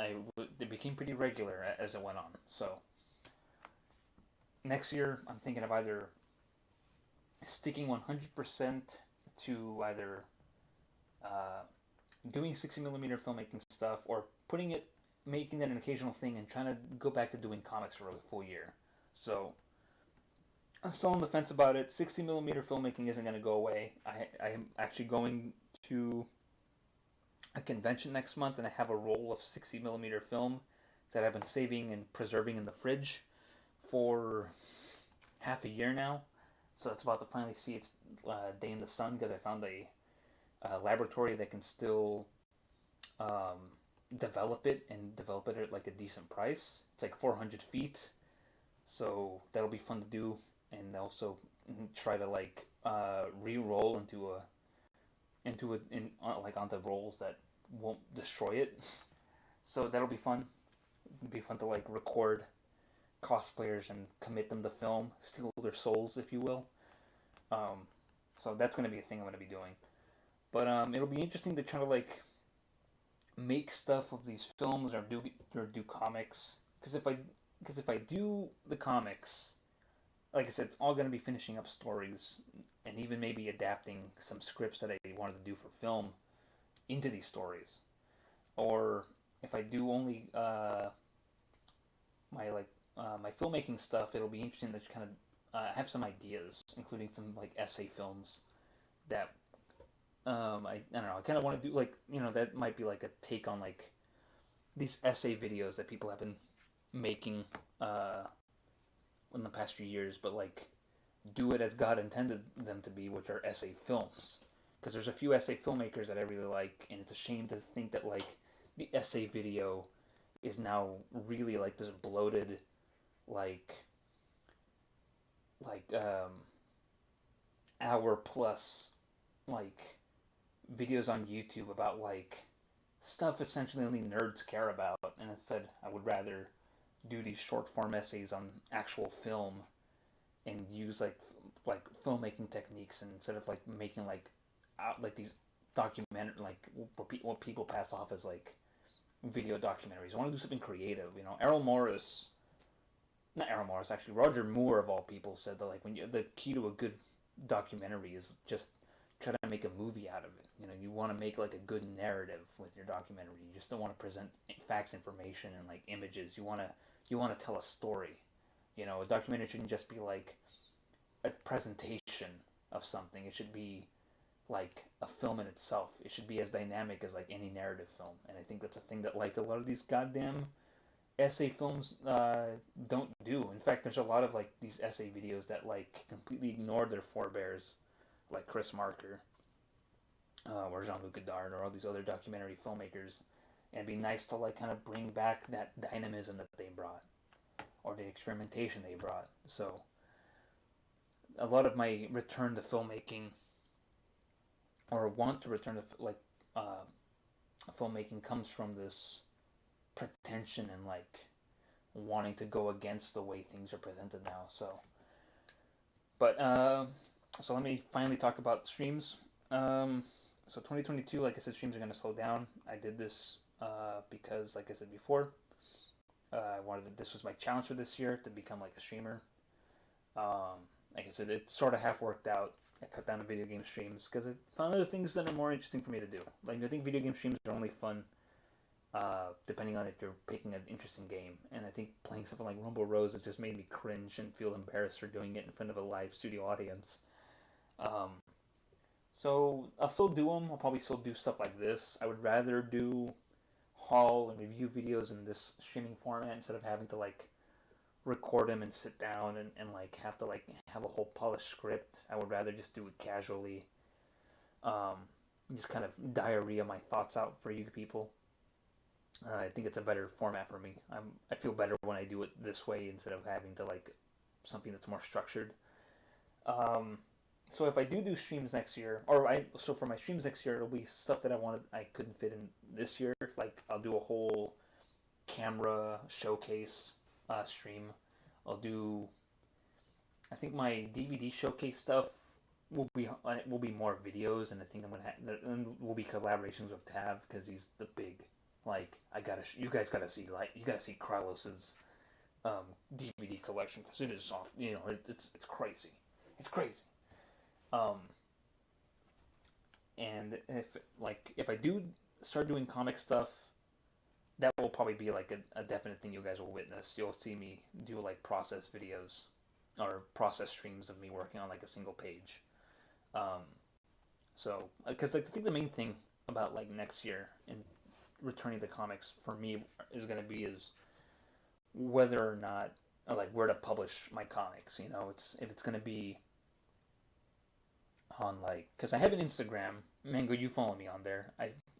It became pretty regular as it went on. So next year, I'm thinking of either sticking 100% to either doing 60mm filmmaking stuff, or making that an occasional thing and trying to go back to doing comics for a full year. So I'm still on the fence about it. 60mm filmmaking isn't going to go away. I am actually going to a convention next month, and I have a roll of 60mm film that I've been saving and preserving in the fridge for half a year now. So it's about to finally see its day in the sun, because I found a laboratory that can still develop it at like a decent price. It's like 400 feet, so that'll be fun to do, and also try to like re-roll onto rolls that won't destroy it. So that'll be fun. It'll be fun to like record cosplayers and commit them to film, steal their souls, if you will. So that's going to be a thing I'm going to be doing. But it'll be interesting to try to like make stuff of these films, or do comics. Because if I do the comics, like I said, it's all going to be finishing up stories, and even maybe adapting some scripts that I wanted to do for film into these stories. Or if I do only my filmmaking stuff, it'll be interesting to kind of have some ideas, including some like essay films that I don't know. I kind of want to do that might be like a take on like these essay videos that people have been making in the past few years, but like do it as God intended them to be, which are essay films. Because there's a few essay filmmakers that I really like, and it's a shame to think that like the essay video is now really like this bloated like hour plus like videos on YouTube about like stuff essentially only nerds care about, and instead I would rather do these short form essays on actual film and use like filmmaking techniques, and instead of like making like these documentary what people pass off as like video documentaries. I want to do something creative. Roger Moore of all people said that like the key to a good documentary is just try to make a movie out of it. You know, you want to make like a good narrative with your documentary. You just don't want to present facts, information, and like images. You want to tell a story. You know, a documentary shouldn't just be like a presentation of something. It should be like a film in itself. It should be as dynamic as like any narrative film. And I think that's a thing that like a lot of these goddamn essay films don't do. In fact, there's a lot of like these essay videos that like completely ignore their forebears, like Chris Marker, or Jean-Luc Godard, or all these other documentary filmmakers. And it'd be nice to like kind of bring back that dynamism that they brought, or the experimentation they brought. So a lot of my return to filmmaking, or want to return to like filmmaking, comes from this pretension and like wanting to go against the way things are presented now. But so let me finally talk about streams. So 2022, like I said, streams are going to slow down. I did this because, like I said before, I wanted this was my challenge for this year, to become like a streamer. Like I said, it sort of half worked out. I cut down the video game streams because I found other things that are more interesting for me to do. Like, I think video game streams are only fun depending on if you're picking an interesting game. And I think playing something like Rumble Rose has just made me cringe and feel embarrassed for doing it in front of a live studio audience. So I'll still do them. I'll probably still do stuff like this. I would rather do haul and review videos in this streaming format instead of having to like record them and sit down and like have to like have a whole polished script. I would rather just do it casually. Just kind of diarrhea my thoughts out for you people. I think it's a better format for me. I feel better when I do it this way instead of having to like something that's more structured. So if I do streams next year, so for my streams next year, it'll be stuff that I couldn't fit in this year. Like, I'll do a whole camera showcase stream. I think my DVD showcase stuff will be more videos, and I think will be collaborations with Tav, because he's the big, like, you guys gotta see Krylos's DVD collection, because it is soft. You know, it's crazy. It's crazy. And if I do start doing comic stuff, that will probably be like a definite thing you guys will witness. You'll see me do like process videos or process streams of me working on like a single page. So, because like I think the main thing about like next year and returning to comics for me is going to be whether or not, or like where to publish my comics. You know, if it's going to be on like, because I have an Instagram. Mango, you follow me on there.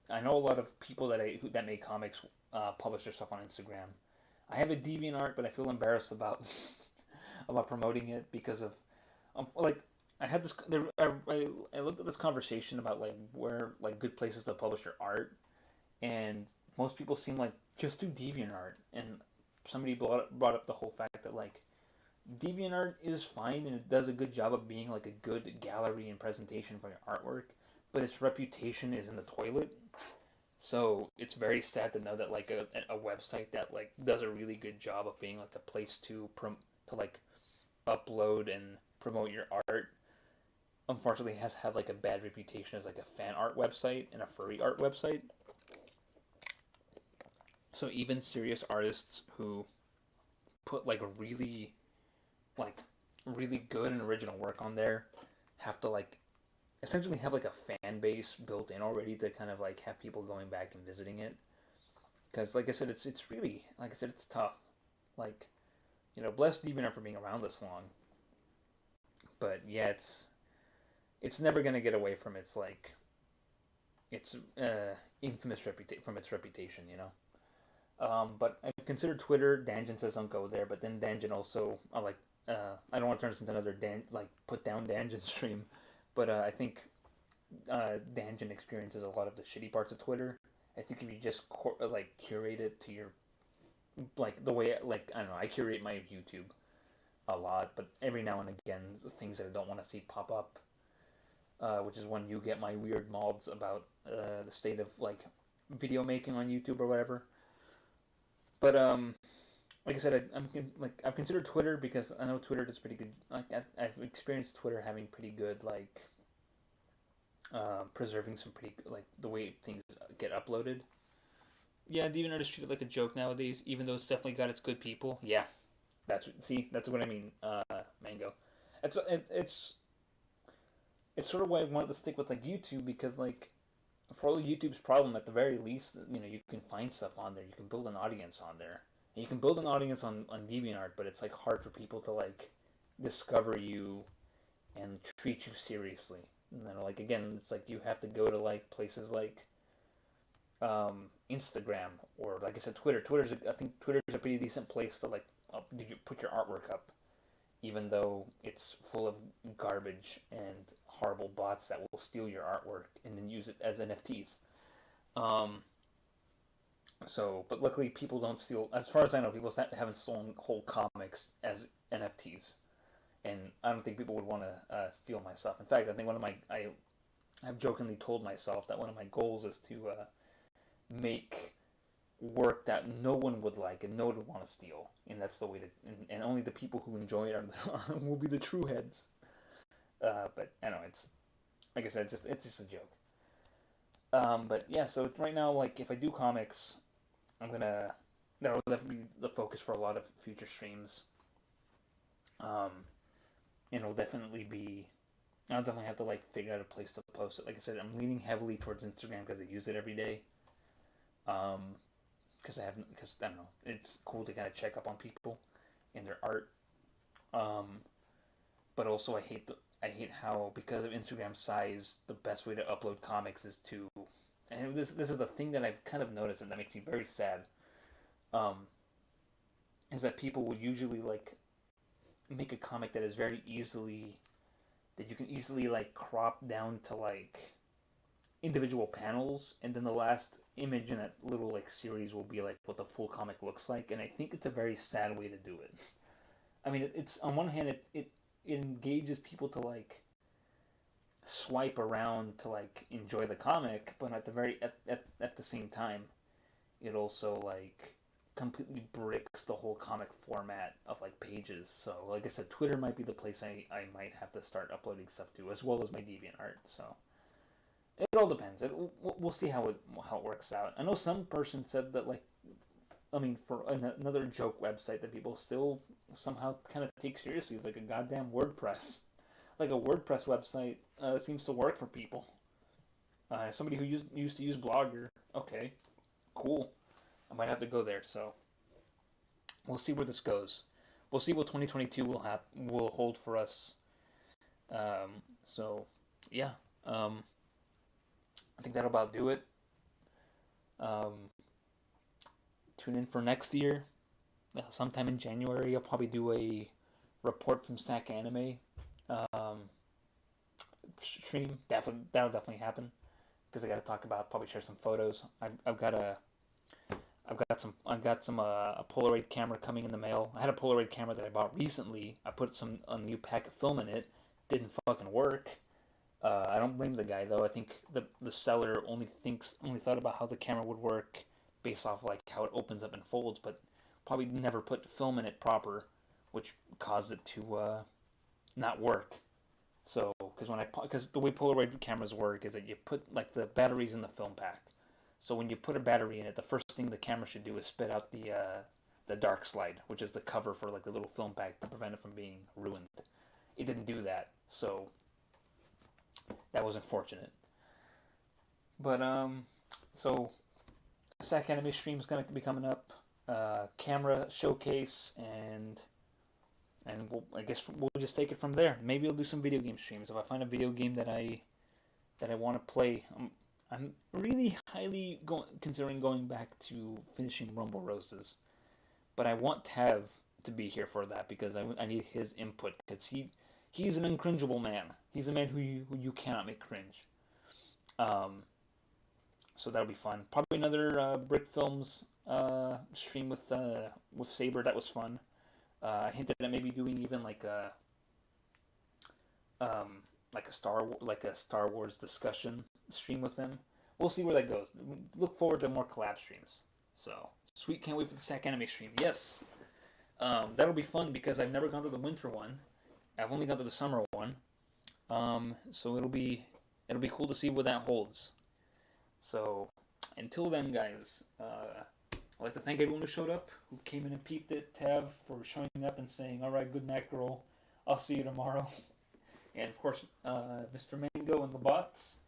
I know a lot of people that make comics publish their stuff on Instagram. I have a DeviantArt, but I feel embarrassed about about promoting it because of like I had this. I looked at this conversation about like where like good places to publish your art, and most people seem like just do DeviantArt, and somebody brought up the whole fact that like DeviantArt is fine and it does a good job of being like a good gallery and presentation for your artwork, but its reputation is in the toilet. So it's very sad to know that like a website that like does a really good job of being like a place to like upload and promote your art, unfortunately has had like a bad reputation as like a fan art website and a furry art website. So even serious artists who put like really good and original work on there have to like essentially have like a fan base built in already to kind of like have people going back and visiting it. Because like I said, it's really, like I said, it's tough. Like, you know, bless DeviantArt for being around this long. But yeah, it's never gonna get away from its like its infamous reputation, you know. But I consider Twitter. Danjan says don't go there, but then Danjan also I don't want to turn this into another put down Danjan stream, but I think Danjan experiences a lot of the shitty parts of Twitter. I think if you just curate it to your the way I don't know, I curate my YouTube a lot, but every now and again things that I don't want to see pop up, which is when you get my weird mods about the state of like video making on YouTube or whatever. But like I said, I've considered Twitter because I know Twitter does pretty good. Like I've experienced Twitter having pretty good like preserving some pretty like the way things get uploaded. Yeah, DeviantArt is treated like a joke nowadays, even though it's definitely got its good people. Yeah, that's what I mean. Mango, it's sort of why I wanted to stick with like YouTube because like for all of YouTube's problem, at the very least, you can find stuff on there. You can build an audience on there. And you can build an audience on DeviantArt, but it's like hard for people to like discover you and treat you seriously. And then like again, it's like you have to go to like places like Instagram or like I said, Twitter. I think Twitter's a pretty decent place to like you put your artwork up, even though it's full of garbage and horrible bots that will steal your artwork and then use it as NFTs. Um, but luckily people don't steal. As far as I know, people haven't stolen whole comics as NFTs, and I don't think people would want to steal my stuff. In fact, I think I've jokingly told myself that one of my goals is to make work that no one would like and no one would want to steal, and that's the way to. And only the people who enjoy it will be the true heads. But I know it's like I said, it's just a joke. But yeah, so right now, like if I do comics, that'll definitely be the focus for a lot of future streams. And it'll definitely be. I'll definitely have to like figure out a place to post it. Like I said, I'm leaning heavily towards Instagram because I use it every day. Because I don't know, it's cool to kind of check up on people and their art. But also I hate how because of Instagram size, the best way to upload comics is to, and this is a thing that I've kind of noticed and that makes me very sad. Is that people would usually like make a comic that is that you can easily like crop down to like individual panels, and then the last image in that little like series will be like what the full comic looks like, and I think it's a very sad way to do it. I mean, it's on one hand it engages people to like swipe around to like enjoy the comic, but at the same time, it also like completely breaks the whole comic format of like pages. So like I said, Twitter might be the place I might have to start uploading stuff to, as well as my DeviantArt. So it all depends. We'll see how it works out. I know some person said that like, I mean, for another joke website that people still somehow kind of take seriously is like a goddamn WordPress. Like a WordPress website seems to work for people. Somebody who used to use Blogger. Okay, cool. I might have to go there. So we'll see where this goes. We'll see what 2022 will hold for us. So yeah. I think that'll about do it. Tune in for next year. Sometime in January, I'll probably do a report from Sack Anime stream. That'll definitely happen because I got to talk about, probably share some photos. I've got some a Polaroid camera coming in the mail. I had a Polaroid camera that I bought recently. I put a new pack of film in it. Didn't fucking work. I don't blame the guy though. I think the seller only thought about how the camera would work based off like how it opens up and folds, but probably never put film in it proper, which caused it to not work. So because the way Polaroid cameras work is that you put like the batteries in the film pack. So when you put a battery in it, the first thing the camera should do is spit out the dark slide, which is the cover for like the little film pack to prevent it from being ruined. It didn't do that, so that was unfortunate. But so Sack Anime stream is gonna be coming up. Camera showcase and I guess we'll just take it from there. Maybe I'll do some video game streams if I find a video game that I want to play. I'm really highly considering going back to finishing Rumble Roses, but I want Tav to be here for that because I need his input because he's an uncringeable man. He's a man who you cannot make cringe. So that'll be fun. Probably another Brick Films stream with Saber. That was fun. I hinted at maybe doing even like a Star Wars discussion stream with them. We'll see where that goes. Look forward to more collab streams. So sweet, can't wait for the Sack Anime stream. Yes, that'll be fun because I've never gone to the winter one. I've only gone to the summer one. So it'll be it'll be cool to see what that holds. So, until then, guys, I'd like to thank everyone who showed up, who came in and peeped it. Tav for showing up and saying, "All right, good night, girl. I'll see you tomorrow." And of course, Mr. Mango and the bots.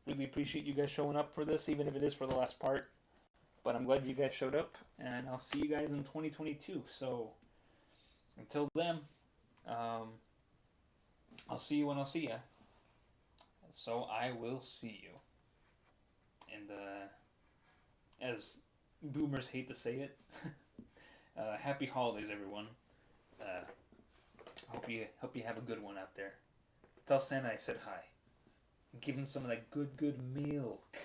Really appreciate you guys showing up for this, even if it is for the last part. But I'm glad you guys showed up, and I'll see you guys in 2022. So, until then, I'll see you when I'll see ya. So I will see you. And as boomers hate to say it, happy holidays, everyone. Hope you have a good one out there. Tell Santa I said hi. Give him some of that good milk.